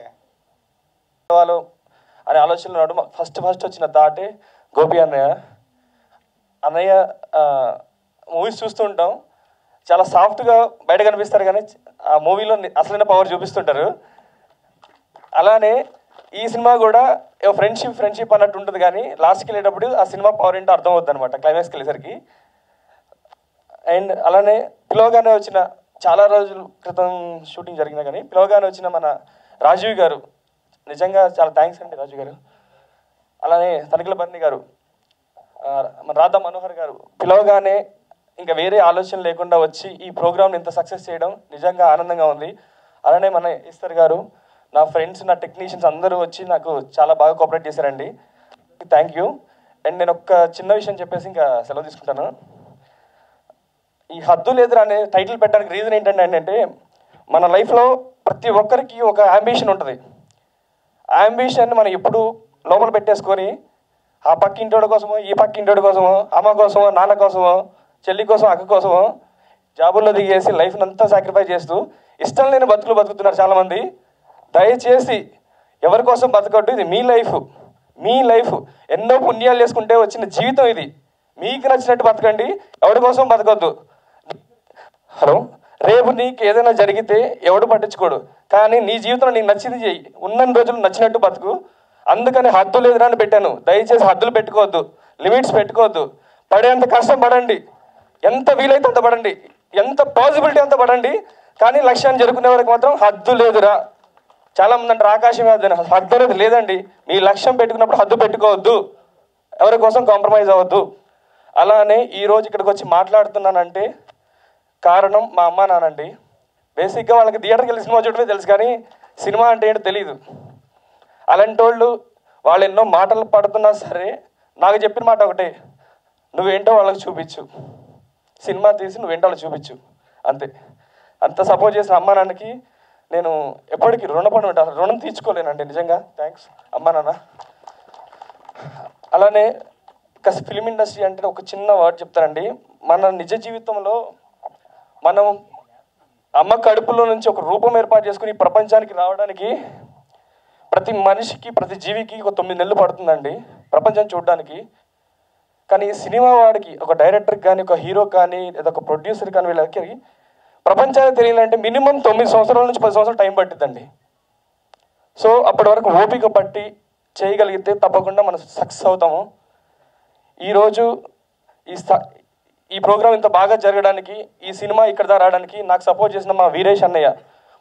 వాళ్ళు అనే ఆలోచనలు నడు ఫస్ట్ వచ్చిన థాటే గోపి అన్నయ్య మూవీస్ చూస్తూ ఉంటాం, చాలా సాఫ్ట్గా బయట కనిపిస్తారు కానీ ఆ మూవీలో అసలైన పవర్ చూపిస్తుంటారు. అలానే ఈ సినిమా కూడా ఫ్రెండ్షిప్ అన్నట్టు ఉంటుంది, కానీ లాస్ట్కి వెళ్ళేటప్పుడు ఆ సినిమా పవర్ ఏంటో అర్థం అవుతుంది అనమాట క్లైమాక్స్కి వెళ్ళేసరికి. అండ్ అలానే పిలవగానే వచ్చిన, చాలా రోజుల క్రితం షూటింగ్ జరిగినా కానీ పిలవగానే వచ్చిన మన రాజీవ్ గారు, నిజంగా చాలా థ్యాంక్స్ అండి రాజీవ్ గారు. అలానే తనిఖీల బర్ని గారు, మన రాధా మనోహర్ గారు పిలవగానే ఇంకా వేరే ఆలోచన లేకుండా వచ్చి ఈ ప్రోగ్రామ్ని ఇంత సక్సెస్ చేయడం నిజంగా ఆనందంగా ఉంది. అలానే మన ఈశ్వర్ గారు, నా ఫ్రెండ్స్, నా టెక్నీషియన్స్ అందరూ వచ్చి నాకు చాలా బాగా కోఆపరేట్ చేశారండి. Thank you. అండ్ నేను ఒక చిన్న విషయం చెప్పేసి ఇంకా సెలవు తీసుకుంటాను. ఈ హద్దు లేదురా అనే టైటిల్ పెట్టడానికి రీజన్ ఏంటంటే, మన లైఫ్లో ప్రతి ఒక్కరికి ఒక అంబిషన్ ఉంటుంది. ఆ అంబిషన్ని మనం ఎప్పుడు లోపల పెట్టేసుకొని ఆ పక్క ఇంటోడి కోసమో, ఈ పక్క ఇంటోడి కోసమో, అమ్మ కోసమో, నాన్న కోసమో, చెల్లి కోసం, అక్క కోసమో జాబుల్లో దిగేసి లైఫ్ని అంతా సాక్రిఫైస్ చేస్తూ ఇష్టం లేని బతుకులు బతుకుతున్నారు చాలామంది. దయచేసి ఎవరి కోసం బతకద్దు, ఇది మీ లైఫ్ ఎన్నో పుణ్యాలు చేసుకుంటే వచ్చిన జీవితం ఇది. మీకు నచ్చినట్టు బతకండి, ఎవరి కోసం బతకొద్దు. హలో, రేపు నీకు ఏదైనా జరిగితే ఎవడు పట్టించుకోడు, కానీ నీ జీవితంలో నీకు నచ్చింది చెయ్యి. ఉన్న రోజులు నచ్చినట్టు బతుకు. అందుకని హద్దు లేదురా అని పెట్టాను. దయచేసి హద్దులు పెట్టుకోవద్దు, లిమిట్స్ పెట్టుకోవద్దు. పడేంత కష్టం పడండి, ఎంత వీలైతే అంత పడండి, ఎంత పాసిబిలిటీ అంత పడండి. కానీ లక్ష్యాన్ని జరుపుకునే వరకు మాత్రం హద్దు లేదురా. చాలామంది అంటారు ఆకాశం హద్దు అనేది లేదండి. మీ లక్ష్యం పెట్టుకున్నప్పుడు హద్దు పెట్టుకోవద్దు, ఎవరి కోసం కాంప్రమైజ్ అవ్వద్దు. అలానే ఈరోజు ఇక్కడికి వచ్చి మాట్లాడుతున్నానంటే కారణం మా అమ్మ నాన్నండి. బేసిక్గా వాళ్ళకి థియేటర్కి వెళ్ళి సినిమా చూడటమే తెలుసు, కానీ సినిమా అంటే ఏంటో తెలియదు. అలాంటి వాళ్ళు ఎన్నో మాటలు పడుతున్నా సరే నాకు చెప్పిన మాట ఒకటే, నువ్వేంటో వాళ్ళకి చూపించు, సినిమా తీసి నువ్వేంటో వాళ్ళకి చూపించు, అంతే. అంత సపోర్ట్ చేసిన అమ్మ నాన్నకి నేను ఎప్పటికీ రుణపడి ఉంటాను. రుణం తీర్చుకోలేనండి నిజంగా. థ్యాంక్స్ అమ్మ నాన్న. అలానే ఇక ఫిలిం ఇండస్ట్రీ అంటే ఒక చిన్న వర్డ్ చెప్తానండి. మన నిజ జీవితంలో మనం అమ్మ కడుపులో నుంచి ఒక రూపం ఏర్పాటు చేసుకుని ప్రపంచానికి రావడానికి ప్రతి మనిషికి, ప్రతి జీవికి ఒక 9 నెలలు పడుతుందండి ప్రపంచం చూడడానికి. కానీ సినిమా వాడికి, ఒక డైరెక్టర్కి కానీ, ఒక హీరో కానీ, లేదా ఒక ప్రొడ్యూసర్ కానీ, వీళ్ళకి ప్రపంచానికి తెలియాలంటే మినిమం 9 సంవత్సరాల నుంచి 10 సంవత్సరాలు టైం పట్టిద్దండి. సో అప్పటి వరకు ఓపిక పట్టి చేయగలిగితే తప్పకుండా మనం సక్సెస్ అవుతాము. ఈరోజు ఈ ప్రోగ్రాం ఇంత బాగా జరగడానికి, ఈ సినిమా ఇక్కడ దాకా రావడానికి నాకు సపోర్ట్ చేసిన మా వీరేష్ అన్నయ్య,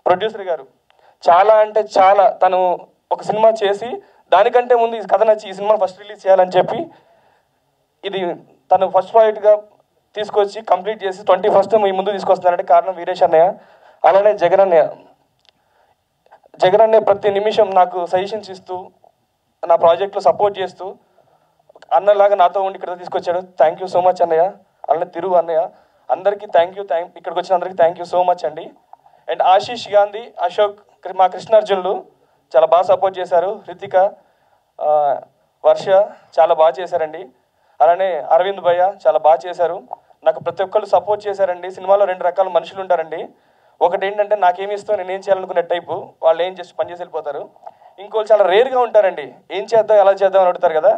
ప్రొడ్యూసర్ గారు, చాలా అంటే చాలా. తను ఒక సినిమా చేసి దానికంటే ముందు ఈ కథ నచ్చి ఈ సినిమా ఫస్ట్ రిలీజ్ చేయాలని చెప్పి ఇది తను ఫస్ట్ ప్రాజెక్ట్గా తీసుకొచ్చి కంప్లీట్ చేసి 21st మీ ముందు తీసుకొస్తున్నారంటే కారణం వీరేష్ అన్నయ్య. అలానే జగన్ అన్నయ్య ప్రతి నిమిషం నాకు సజెషన్స్ ఇస్తూ నా ప్రాజెక్ట్లో సపోర్ట్ చేస్తూ అన్నలాగా నాతో ఉండి ఇక్కడ తీసుకొచ్చాడు. థ్యాంక్ యూ సో మచ్ అన్నయ్య. అలానే తిరుగు అన్నయ్య, అందరికీ థ్యాంక్ యూ. ఇక్కడికి వచ్చిన అందరికీ థ్యాంక్ యూ సో మచ్ అండి. అండ్ ఆశీష్ గాంధీ, అశోక్, మా కృష్ణార్జునులు చాలా బాగా సపోర్ట్ చేశారు. హృతిక, వర్ష చాలా బాగా చేశారండి. అలానే అరవింద్ భయ్య చాలా బాగా చేశారు. నాకు ప్రతి ఒక్కళ్ళు సపోర్ట్ చేశారండి. సినిమాలో 2 రకాల మనుషులు ఉంటారండి. ఒకటి ఏంటంటే నాకేమి ఇస్తాం, నేను ఏం చేయాలనుకునే టైపు, వాళ్ళు ఏం చేసి పని చేసి వెళ్ళిపోతారు. ఇంకోళ్ళు చాలా రేర్గా ఉంటారండి, ఏం చేద్దాం ఎలా చేద్దాం అని అడుగుతారు కదా.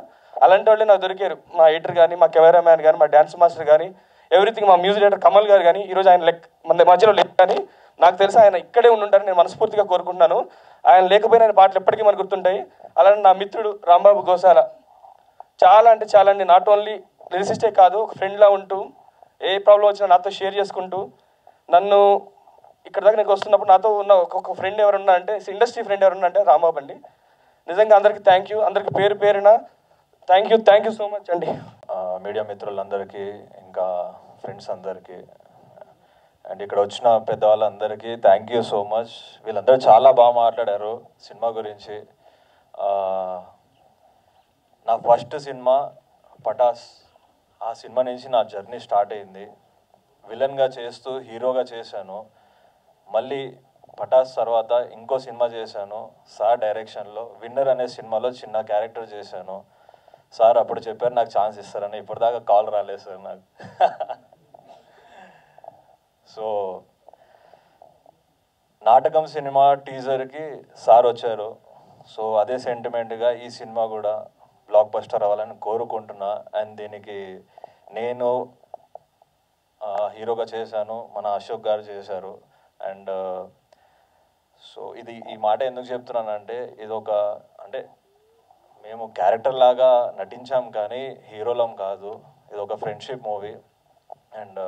అలాంటి వాళ్ళే నాకు దొరికారు. మా ఎడిటర్ కానీ, మా కెమెరామ్యాన్ కానీ, మా డ్యాన్స్ మాస్టర్ కానీ, ఎవ్రీథింగ్, మా మ్యూజిక్ డైరెక్టర్ కమల్ గారు కానీ. ఈరోజు ఆయన మన మధ్యలో లేక కానీ నాకు తెలిసి ఆయన ఇక్కడే ఉండుంటారని నేను మనస్ఫూర్తిగా కోరుకుంటున్నాను. ఆయన లేకపోయినా ఆయన పాటలు ఎప్పటికీ మనకు గుర్తుంటాయి. అలానే నా మిత్రుడు రాంబాబు గోసాల, చాలా అంటే చాలా అండి. నాట్ ఓన్లీ లిరిసిస్టే కాదు, ఒక ఫ్రెండ్లా ఉంటూ ఏ ప్రాబ్లం వచ్చినా నాతో షేర్ చేసుకుంటూ, నన్ను ఇక్కడ దాకా నేను వస్తున్నప్పుడు నాతో ఉన్న ఒక్కొక్క ఫ్రెండ్ ఎవరున్నా అంటే, ఇండస్ట్రీ ఫ్రెండ్ ఎవరున్నా అంటే రాంబాబు అండి. నిజంగా అందరికీ థ్యాంక్ యూ, అందరికి పేరు పేరున థ్యాంక్ యూ సో మచ్ అండి. మీడియా మిత్రులందరికీ, ఇంకా ఫ్రెండ్స్ అందరికీ, అండ్ ఇక్కడ వచ్చిన పెద్దవాళ్ళందరికీ థ్యాంక్ యూ సో మచ్. వీళ్ళందరూ చాలా బాగా మాట్లాడారు సినిమా గురించి. నా ఫస్ట్ సినిమా పటాస్, ఆ సినిమా నుంచి నా జర్నీ స్టార్ట్ అయింది. విలన్గా చేస్తూ హీరోగా చేశాను. మళ్ళీ పటాస్ తర్వాత ఇంకో సినిమా చేశాను సార్ డైరెక్షన్లో, విన్నర్ అనే సినిమాలో చిన్న క్యారెక్టర్ చేశాను. సార్ అప్పుడు చెప్పారు నాకు ఛాన్స్ ఇస్తారని, ఇప్పటిదాకా కాల్ రాలేదు సార్ నాకు. సో నాటకం సినిమా టీజర్కి సార్ వచ్చారు. సో అదే సెంటిమెంట్గా ఈ సినిమా కూడా బ్లాక్ బస్టర్ అవ్వాలని కోరుకుంటున్నా. అండ్ దీనికి నేను హీరోగా చేశాను, మన అశోక్ గారు చేశారు. అండ్ సో ఈ మాట ఎందుకు చెప్తున్నానంటే, ఇది ఒక అంటే మేము క్యారెక్టర్ లాగా నటించాం కానీ హీరోలం కాదు. ఇది ఒక ఫ్రెండ్షిప్ మూవీ. అండ్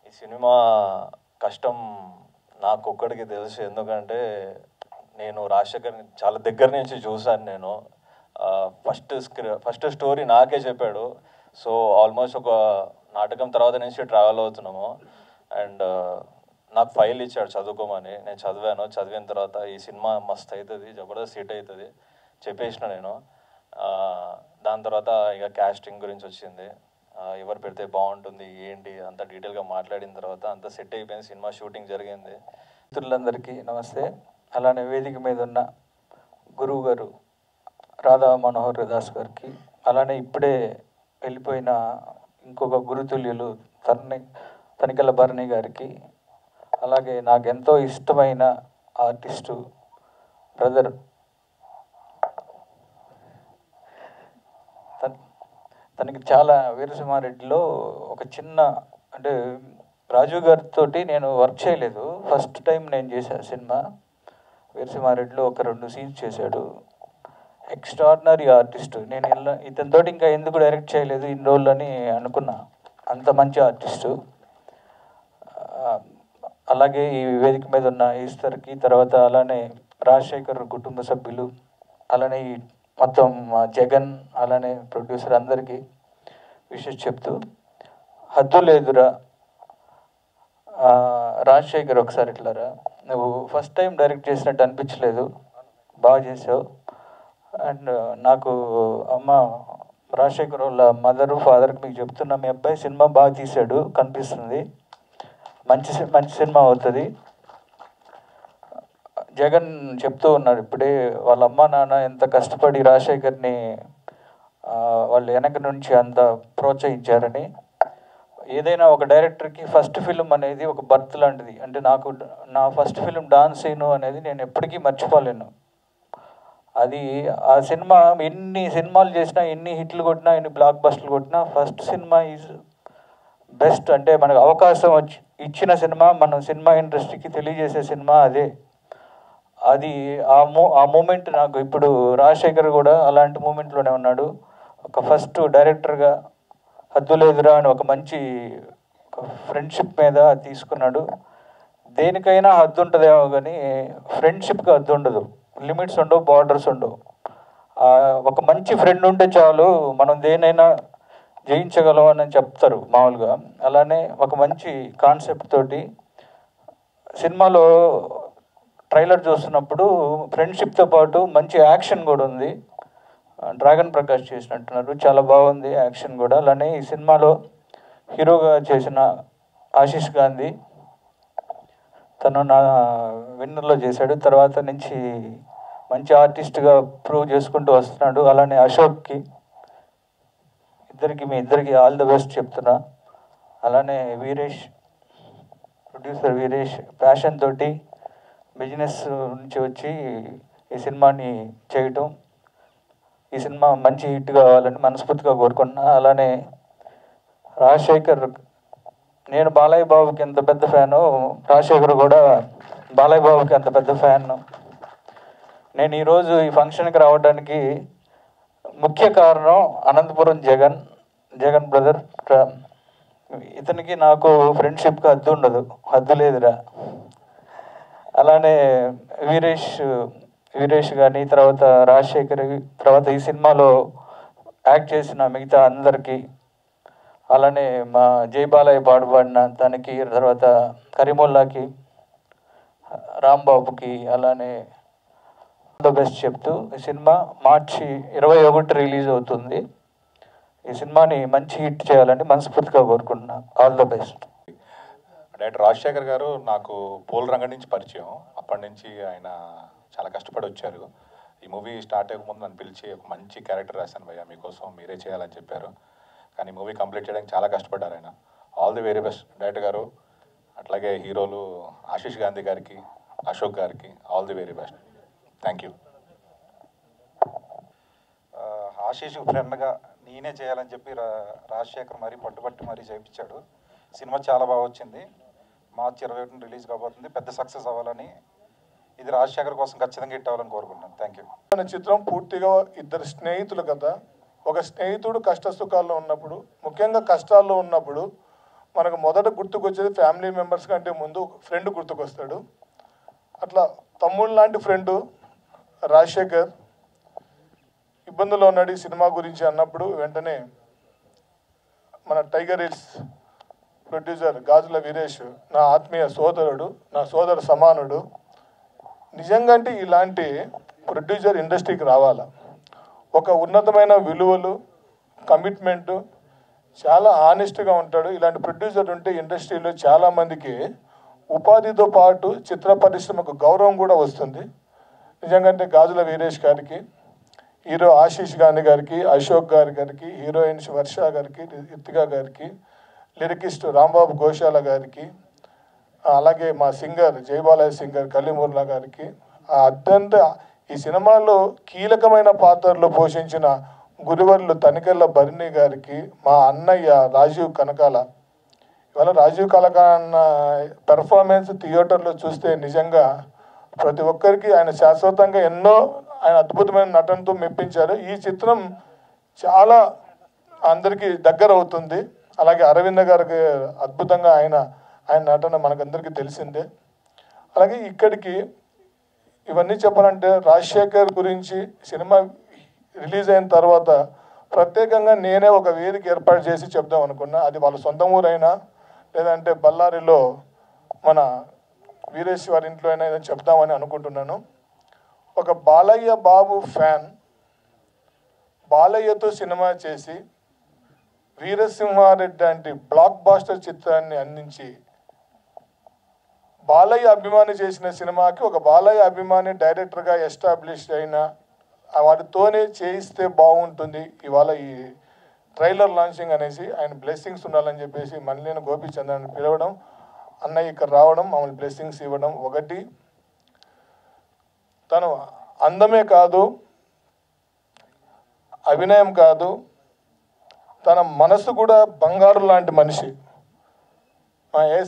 ఈ సినిమా కష్టం నాకు ఒక్కడికి తెలుసు, ఎందుకంటే నేను రాజశేఖర్ని చాలా దగ్గర నుంచి చూశాను. నేను ఫస్ట్ స్టోరీ నాకే చెప్పాడు. సో ఆల్మోస్ట్ ఒక నాటకం తర్వాత నుంచి ట్రావెల్ అవుతున్నాము. అండ్ నాకు ఫైల్ ఇచ్చాడు చదువుకోమని, నేను చదివాను. చదివిన తర్వాత ఈ సినిమా మస్త్ అవుతుంది, జబర్దస్త్ హిట్ అవుతుంది చెప్పేసిన నేను. దాని తర్వాత ఇక క్యాస్టింగ్ గురించి వచ్చింది, ఎవరు పెడితే బాగుంటుంది ఏంటి అంత డీటెయిల్గా మాట్లాడిన తర్వాత అంత సెట్ అయిపోయింది, సినిమా షూటింగ్ జరిగింది. మిత్రులందరికీ నమస్తే. అలానే వేదిక మీద ఉన్న గురువు గారు రాధా మనోహర్ దాస్ గారికి, అలానే ఇప్పుడే వెళ్ళిపోయిన ఇంకొక గురుతుల్యులు తనికెళ్ళ భరణి గారికి, అలాగే నాకు ఎంతో ఇష్టమైన ఆర్టిస్టు బ్రదర్ తనకి చాలా వీరసింహారెడ్డిలో ఒక చిన్న అంటే రాజు గారితో నేను వర్క్ చేయలేదు, ఫస్ట్ టైం నేను చేశాను సినిమా. వీరసింహారెడ్డిలో ఒక 2 సీన్స్ చేశాడు. Extraordinary artist. నేను ఇతనితోటి ఇంకా ఎందుకు డైరెక్ట్ చేయలేదు ఇన్ని రోజులు అని అనుకున్నా. అంత మంచి ఆర్టిస్టు. అలాగే ఈ వేదిక మీద ఉన్న ఈశ్వర్కి, తర్వాత అలానే రాజశేఖర్ కుటుంబ సభ్యులు, అలానే ఈ మొత్తం జగన్, అలానే ప్రొడ్యూసర్ అందరికీ విషెస్ చెప్తూ, హద్దు లేదురా రాజశేఖర్, ఒకసారి ఇట్లారా, నువ్వు ఫస్ట్ టైం డైరెక్ట్ చేసినట్టు అనిపించలేదు, బాగా చేసావు. అండ్ నాకు అమ్మ రాజశేఖర్ వాళ్ళ మదరు ఫాదర్కి మీకు చెప్తున్నా, మీ అబ్బాయి సినిమా బాగా తీశాడు కనిపిస్తుంది, మంచి సినిమా అవుతుంది. జగన్ చెప్తూ ఉన్నారు ఇప్పుడే, వాళ్ళ అమ్మ నాన్న ఎంత కష్టపడి రాజశేఖర్ని వాళ్ళు వెనక నుంచి అంత ప్రోత్సహించారని. ఏదైనా ఒక డైరెక్టర్కి ఫస్ట్ ఫిలిం అనేది ఒక బర్త్ లాంటిది. అంటే నాకు నా ఫస్ట్ ఫిలిం డాన్స్ సీను అనేది నేను ఎప్పటికీ మర్చిపోలేను. అది ఆ సినిమా ఎన్ని సినిమాలు చేసినా, ఎన్ని హిట్లు కొట్టినా, ఎన్ని బ్లాక్ బస్టర్లు కొట్టినా, ఫస్ట్ సినిమా ఈజ్ బెస్ట్. అంటే మనకు అవకాశం ఇచ్చిన సినిమా, మనం సినిమా ఇండస్ట్రీకి తెలియజేసే సినిమా అదే. అది ఆ మూమెంట్ నాకు ఇప్పుడు రాజశేఖర్ కూడా అలాంటి మూమెంట్లోనే ఉన్నాడు. ఒక ఫస్ట్ డైరెక్టర్గా హద్దు లేదురా అని ఒక మంచి ఫ్రెండ్షిప్ మీద తీసుకున్నాడు. దేనికైనా హద్దు ఉంటుందేమో కానీ ఫ్రెండ్షిప్కి హద్దు ఉండదు, లిమిట్స్ ఉండవు, బార్డర్స్ ఉండవు. ఒక మంచి ఫ్రెండ్ ఉంటే చాలు మనం దేనైనా జయించగలం అని చెప్తారు మామూలుగా. అలానే ఒక మంచి కాన్సెప్ట్ తోటి సినిమాలో ట్రైలర్ చూస్తున్నప్పుడు ఫ్రెండ్షిప్తో పాటు మంచి యాక్షన్ కూడా ఉంది. డ్రాగన్ ప్రకాష్ చేసినట్టున్నారు, చాలా బాగుంది యాక్షన్ కూడా. అలానే ఈ సినిమాలో హీరోగా చేసిన ఆశీష్ గాంధీ, తను నా విన్నర్లో చేశాడు. తర్వాత నుంచి మంచి ఆర్టిస్ట్గా ప్రూవ్ చేసుకుంటూ వస్తున్నాడు. అలానే అశోక్కి, మీ ఇద్దరికి ఆల్ ద బెస్ట్ చెప్తున్నా. అలానే వీరేష్, ప్రొడ్యూసర్ వీరేష్ ప్యాషన్ తోటి బిజినెస్ నుంచి వచ్చి ఈ సినిమాని చేయటం, ఈ సినిమా మంచి హిట్ కావాలని మనస్ఫూర్తిగా కోరుకున్నా. అలానే రాజశేఖర్, నేను బాలయ్య బాబుకి ఎంత పెద్ద ఫ్యాను, రాజశేఖర్ కూడా బాలయ్య బాబుకి అంత పెద్ద ఫ్యాన్. నేను ఈరోజు ఈ ఫంక్షన్కి రావడానికి ముఖ్య కారణం అనంతపురం జగన్ బ్రదర్. ఇతనికి నాకు ఫ్రెండ్షిప్కి హద్దు ఉండదు, హద్దు లేదురా. అలానే వీరేష్ కానీ, తర్వాత రాజశేఖర్, తర్వాత ఈ సినిమాలో యాక్ట్ చేసిన మిగతా అందరికీ, అలానే మా జయబాలయ్య పాడుపాడిన దానికి, తర్వాత కరీముల్లాకి, రాంబాబుకి, అలానే ద బెస్ట్ చెప్తూ ఈ సినిమా మార్చి 21 రిలీజ్ అవుతుంది. ఈ సినిమాని మంచి హిట్ చేయాలని మనస్ఫూర్తిగా కోరుకుంటున్నాను. All the best. Director Rajasekhar గారు నాకు పోల్ రంగం నుంచి పరిచయం. అప్పటి నుంచి ఆయన చాలా కష్టపడి వచ్చారు. ఈ మూవీ స్టార్ట్ అయ్యకముందు నన్ను పిలిచి ఒక మంచి క్యారెక్టర్ రాశాను భయ్యా, మీకోసం మీరే చేయాలని చెప్పారు. కానీ మూవీ కంప్లీట్ చేయడానికి చాలా కష్టపడ్డారు ఆయన. All the very best director గారు. అట్లాగే హీరోలు ఆశీష్ గాంధీ గారికి, అశోక్ గారికి all the very best. Thank you. Ashish ఫ్రెండ్గా నేనే చేయాలని చెప్పి రాజశేఖర్ మరీ పట్టుబట్టి మరీ చేయించాడు. సినిమా చాలా బాగా వచ్చింది. మార్చి 21 రిలీజ్ కాబోతుంది. పెద్ద సక్సెస్ అవ్వాలని, ఇది రాజశేఖర్ కోసం ఖచ్చితంగా హిట్ అవ్వాలని కోరుకుంటున్నాను. Thank you. మన చిత్రం పూర్తిగా ఇద్దరు స్నేహితులు కదా. ఒక స్నేహితుడు కష్ట సుఖాల్లో ఉన్నప్పుడు, ముఖ్యంగా కష్టాల్లో ఉన్నప్పుడు మనకు మొదట గుర్తుకొచ్చేది ఫ్యామిలీ మెంబర్స్ కంటే ముందు ఫ్రెండ్ గుర్తుకొస్తాడు. అట్లా తమ్ముడు లాంటి ఫ్రెండు రాజశేఖర్ ఇబ్బందుల్లో ఉన్నాడు ఈ సినిమా గురించి అన్నప్పుడు వెంటనే మన టైగర్ హిల్స్ ప్రొడ్యూసర్ గాజుల వీరేష్ నా ఆత్మీయ సోదరుడు, నా సోదర సమానుడు. నిజంగా అంటే ఇలాంటి ప్రొడ్యూసర్ ఇండస్ట్రీకి రావాలా. ఒక ఉన్నతమైన విలువలు, కమిట్మెంటు, చాలా ఆనెస్ట్గా ఉంటాడు. ఇలాంటి ప్రొడ్యూసర్ ఉంటే ఇండస్ట్రీలో చాలామందికి ఉపాధితో పాటు చిత్ర పరిశ్రమకు గౌరవం కూడా వస్తుంది. నిజంగా అంటే గాజుల వీరేష్ గారికి, హీరో ఆశీష్ గాంధీ గారికి, అశోక్ గారికి, హీరోయిన్స్ వర్ష గారికి, రితికా గారికి, లిరికిస్ట్ రాంబాబు ఘోషాల గారికి, అలాగే మా సింగర్ జయబాలయ్య సింగర్ కలీముల్లా గారికి, అత్యంత ఈ సినిమాలో కీలకమైన పాత్రలు పోషించిన గురువర్లు తనికెళ్ళ భరణి గారికి, మా అన్నయ్య రాజీవ్ కనకాల. ఇవాళ రాజీవ్ కనకాల పెర్ఫార్మెన్స్ థియేటర్లో చూస్తే నిజంగా ప్రతి ఒక్కరికి ఆయన శాశ్వతంగా ఎన్నో ఆయన అద్భుతమైన నటనతో మెప్పించారు. ఈ చిత్రం చాలా అందరికీ దగ్గర అవుతుంది. అలాగే అరవింద గారికి అద్భుతంగా ఆయన నటన మనకందరికీ తెలిసిందే. అలాగే ఇక్కడికి ఇవన్నీ చెప్పాలంటే రాజశేఖర్ గురించి సినిమా రిలీజ్ అయిన తర్వాత ప్రత్యేకంగా నేనే ఒక వేదిక ఏర్పాటు చేసి చెప్దాం అనుకున్నా. అది వాళ్ళ సొంత ఊరైనా లేదంటే బళ్ళారిలో మన వీరేష్ వారి ఇంట్లో అయినా ఏదైనా చెప్దామని అనుకుంటున్నాను. ఒక బాలయ్య బాబు ఫ్యాన్ బాలయ్యతో సినిమా చేసి వీరసింహారెడ్డి లాంటి బ్లాక్ బాస్టర్ చిత్రాన్ని అందించి బాలయ్య అభిమాని చేసిన సినిమాకి ఒక బాలయ్య అభిమాని డైరెక్టర్గా ఎస్టాబ్లిష్ అయిన వాటితోనే చేయిస్తే బాగుంటుంది. ఇవాళ ఈ ట్రైలర్ లాంచింగ్ అనేసి ఆయన బ్లెస్సింగ్స్ ఉండాలని చెప్పేసి మల్లినేని గోపీచంద్రని పిలవడం, అన్నయ్య ఇక్కడ రావడం, మమ్మల్ని బ్లెస్సింగ్స్ ఇవ్వడం. ఒకటి, తను అందమే కాదు, అభినయం కాదు, తన మనసు కూడా బంగారు లాంటి మనిషి.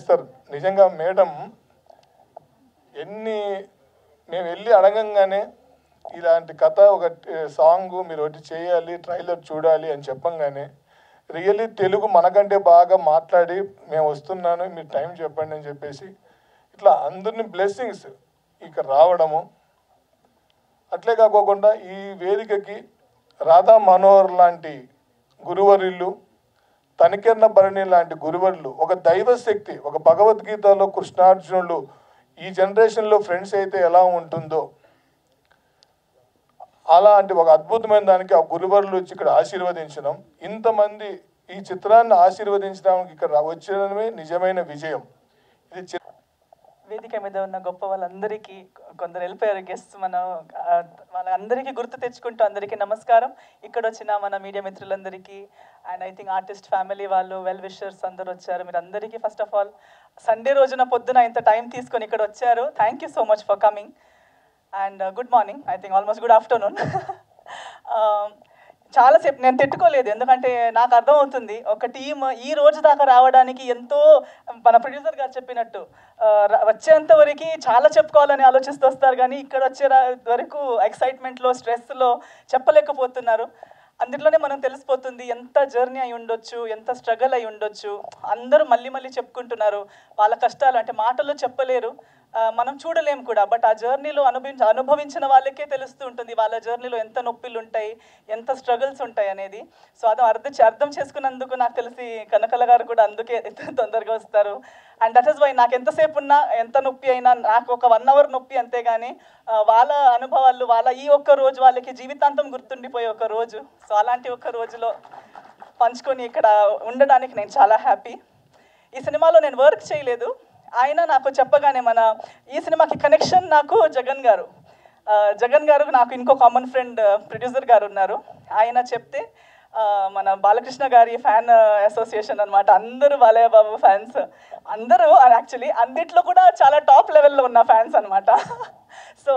సార్ నిజంగా మేడం మేము వెళ్ళి అడగంగానే ఇలాంటి కథ ఒక సాంగ్ మీరు ఒకటి చేయాలి, ట్రైలర్ చూడాలి అని చెప్పంగానే రియల్లీ తెలుగు మనకంటే బాగా మాట్లాడి మేము వస్తున్నాను, మీరు టైం చెప్పండి అని చెప్పేసి ఇట్లా అందరిని బ్లెస్సింగ్స్ ఇక్కడ రావడము. అట్లే కాకోకుండా ఈ వేదికకి రాధా మనోహర్ లాంటి గురువర్యులు, తనికెర్ణ భరణి లాంటి గురువర్యులు, ఒక దైవశక్తి, ఒక భగవద్గీతలో కృష్ణార్జునులు ఈ జనరేషన్లో ఫ్రెండ్స్ అయితే ఎలా ఉంటుందో అలాంటి ఒక అద్భుతమైన దానికి ఆ గురువర్యులు వచ్చి ఇక్కడ ఆశీర్వదించడం, ఇంతమంది ఈ చిత్రాన్ని ఆశీర్వదించడానికి ఇక్కడ వచ్చడమే నిజమైన విజయం. ఇది వేదిక మీద ఉన్న గొప్ప వాళ్ళందరికీ, కొందరు వెళ్ళిపోయారు గెస్ట్, మనం వాళ్ళందరికీ గుర్తు తెచ్చుకుంటూ అందరికీ నమస్కారం. ఇక్కడ వచ్చిన మన మీడియా మిత్రులందరికీ and I think artist family వాళ్ళు, వెల్ విషర్స్ అందరూ వచ్చారు. మీరు అందరికీ ఫస్ట్ ఆఫ్ ఆల్ సండే రోజున పొద్దున ఇంత టైం తీసుకొని ఇక్కడ వచ్చారు. Thank you so much for coming and good morning, I think almost good afternoon. చాలాసేపు నేను తిట్టుకోలేదు, ఎందుకంటే నాకు అర్థమవుతుంది ఒక టీం ఈ రోజు దాకా రావడానికి ఎంతో, మన ప్రొడ్యూసర్ గారు చెప్పినట్టు వచ్చేంత వరకు చాలా చెప్పుకోవాలని ఆలోచిస్తూ వస్తారు, కానీ ఇక్కడ వచ్చే వరకు ఎక్సైట్మెంట్లో, స్ట్రెస్లో చెప్పలేకపోతున్నారు. అందులోనే మనం తెలిసిపోతుంది ఎంత జర్నీ అయి ఉండొచ్చు, ఎంత స్ట్రగుల్ అయి ఉండొచ్చు. అందరూ మళ్ళీ మళ్ళీ చెప్పుకుంటున్నారు వాళ్ళ కష్టాలు, అంటే మాటల్లో చెప్పలేరు, మనం చూడలేం కూడా. బట్ ఆ జర్నీలో అనుభవించిన వాళ్ళకే తెలుస్తూ ఉంటుంది వాళ్ళ జర్నీలో ఎంత నొప్పిలు ఉంటాయి, ఎంత స్ట్రగుల్స్ ఉంటాయి అనేది. సో అది అర్థం చేసుకున్నందుకు నాకు తెలిసి కనకల గారు కూడా అందుకే తొందరగా వస్తారు. అండ్ దట్ ఈస్ వై నాకు ఎంతసేపు ఉన్నా, ఎంత నొప్పి అయినా, నాకు ఒక 1 hour నొప్పి అంతేగాని వాళ్ళ అనుభవాలు, వాళ్ళ ఈ ఒక్క రోజు వాళ్ళకి జీవితాంతం గుర్తుండిపోయే ఒక రోజు. సో అలాంటి ఒక రోజులో పంచుకొని ఇక్కడ ఉండడానికి నేను చాలా హ్యాపీ. ఈ సినిమాలో నేను వర్క్ చేయలేదు, ఆయన నాకు చెప్పగానే ఈ సినిమాకి కనెక్షన్ నాకు జగన్ గారు నాకు ఇంకో కామన్ ఫ్రెండ్ ప్రొడ్యూసర్ గారు ఉన్నారు. ఆయన చెప్తే మన బాలకృష్ణ గారి ఫ్యాన్ అసోసియేషన్ అనమాట, అందరూ బాలయ్య బాబు ఫ్యాన్స్, అందరూ యాక్చువల్లీ అన్నిట్లో కూడా చాలా టాప్ లెవెల్లో ఉన్న ఫ్యాన్స్ అనమాట. సో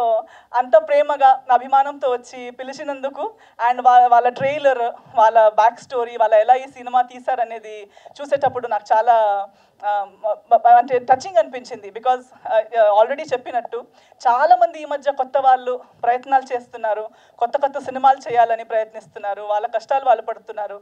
అంత ప్రేమగా అభిమానంతో వచ్చి పిలిచినందుకు అండ్ వాళ్ళ ట్రైలర్, వాళ్ళ బ్యాక్ స్టోరీ, వాళ్ళ ఎలా ఈ సినిమా తీశారనేది చూసేటప్పుడు నాకు చాలా అంటే టచింగ్ అనిపించింది. బికాజ్ ఆల్రెడీ చెప్పినట్టు చాలామంది ఈ మధ్య కొత్త వాళ్ళు ప్రయత్నాలు చేస్తున్నారు, కొత్త సినిమాలు చేయాలని ప్రయత్నిస్తున్నారు, వాళ్ళ కష్టాలు వాళ్ళు పడుతున్నారు.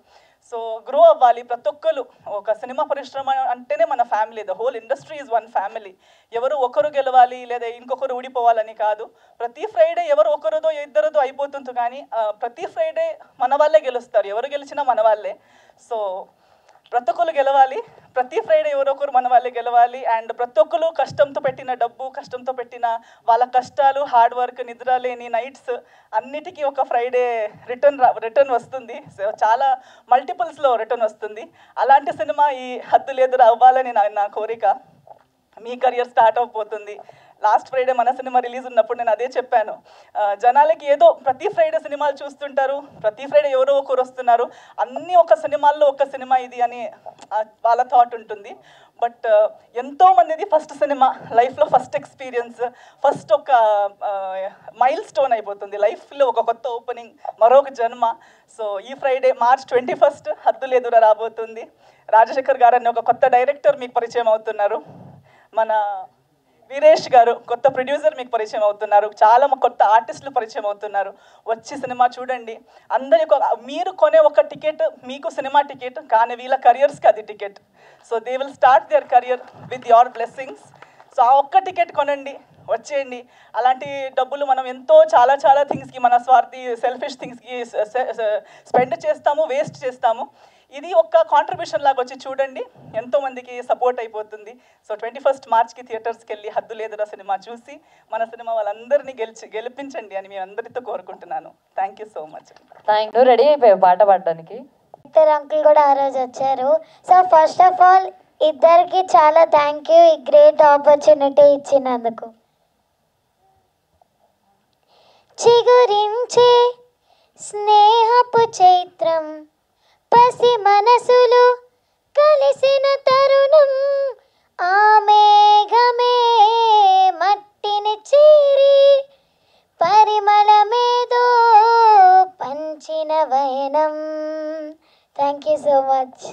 సో గ్రో అవ్వాలి ప్రతి ఒక్కరు. ఒక సినిమా పరిశ్రమ అంటేనే మన family, the whole industry is one family. ఎవరు ఒకరు గెలవాలి లేదా ఇంకొకరు ఊడిపోవాలని కాదు. ప్రతి ఫ్రైడే ఎవరు ఒకరిదో ఇద్దరిదో అయిపోతుంది, కానీ ప్రతి ఫ్రైడే మన వాళ్ళే గెలుస్తారు, ఎవరు గెలిచినా మన వాళ్ళే. సో ప్రతి ఒక్కరు గెలవాలి, ప్రతి ఫ్రైడే ఎవరొకరు మన వాళ్ళే గెలవాలి. అండ్ ప్రతి ఒక్కరు కష్టంతో పెట్టిన డబ్బు, కష్టంతో పెట్టిన వాళ్ళ కష్టాలు, హార్డ్ వర్క్, నిద్ర లేని నైట్స్ అన్నిటికీ ఒక ఫ్రైడే రిటర్న్ వస్తుంది. సో చాలా మల్టిపుల్స్లో రిటర్న్ వస్తుంది. అలాంటి సినిమా ఈ హద్దు లేదు అవ్వాలని నా కోరిక. మీ కెరియర్ స్టార్ట్ అయిపోతుంది. లాస్ట్ ఫ్రైడే మన సినిమా రిలీజ్ ఉన్నప్పుడు నేను అదే చెప్పాను, జనాలకి ఏదో ప్రతి ఫ్రైడే సినిమాలు చూస్తుంటారు, ప్రతి ఫ్రైడే ఎవరో ఒకరు వస్తున్నారు, అన్నీ ఒక సినిమాల్లో ఒక సినిమా ఇది అని వాళ్ళ థాట్ ఉంటుంది. బట్ ఎంతోమందిది ఫస్ట్ సినిమా, లైఫ్లో ఫస్ట్ ఎక్స్పీరియన్స్, ఫస్ట్ ఒక మైల్ స్టోన్ అయిపోతుంది లైఫ్లో, ఒక కొత్త ఓపెనింగ్, మరొక జన్మ. సో ఈ ఫ్రైడే March 21 హద్దు లేదురా రాబోతుంది. రాజశేఖర్ గారు అని ఒక కొత్త డైరెక్టర్ మీకు పరిచయం అవుతున్నారు. మన వీరేష్ గారు కొత్త ప్రొడ్యూసర్ మీకు పరిచయం అవుతున్నారు, చాలా కొత్త ఆర్టిస్టులు పరిచయం అవుతున్నారు. వచ్చి సినిమా చూడండి. అందరికి మీరు కొనే ఒక టికెట్ మీకు సినిమా టికెట్, కానీ వీళ్ళ కెరియర్స్కి అది ticket. So they will start their career with your blessings. So ఆ ఒక్క టికెట్ కొనండి, వచ్చేయండి. అలాంటి డబ్బులు మనం ఎంతో చాలా చాలా థింగ్స్కి, మన స్వార్థి సెల్ఫిష్ థింగ్స్కి స్పెండ్ చేస్తాము, వేస్ట్ చేస్తాము. ఇది ఒక కాంట్రిబ్యూషన్ లాగా వచ్చి చూడండి, ఎంతోమందికి సపోర్ట్ అయిపోతుంది. సో 21 మార్చ్కి థియేటర్స్కి వెళ్ళి హద్దు లేదురా సినిమా చూసి మన సినిమా వాళ్ళందరినీ గెలిపించండి అని మేము అందరితో కోరుకుంటున్నాను. Thank you so much. నువ్వు రెడీ అయిపోయావు పాట పాడడానికి? ఇద్దరు అంకుల్ కూడా ఆ రోజు వచ్చారు. సో ఫస్ట్ ఆఫ్ ఆల్ ఇద్దరికి చాలా థ్యాంక్ యూ, ఈ గ్రేట్ ఆపర్చునిటీ ఇచ్చినందుకు. చిగురించే స్నేహపు చైత్రం, పసి మనసులు కలిసిన తరుణం, ఆ మేఘమే మట్టిని చీరి పరిమళమేదో పంచిన వైనం. Thank you so much.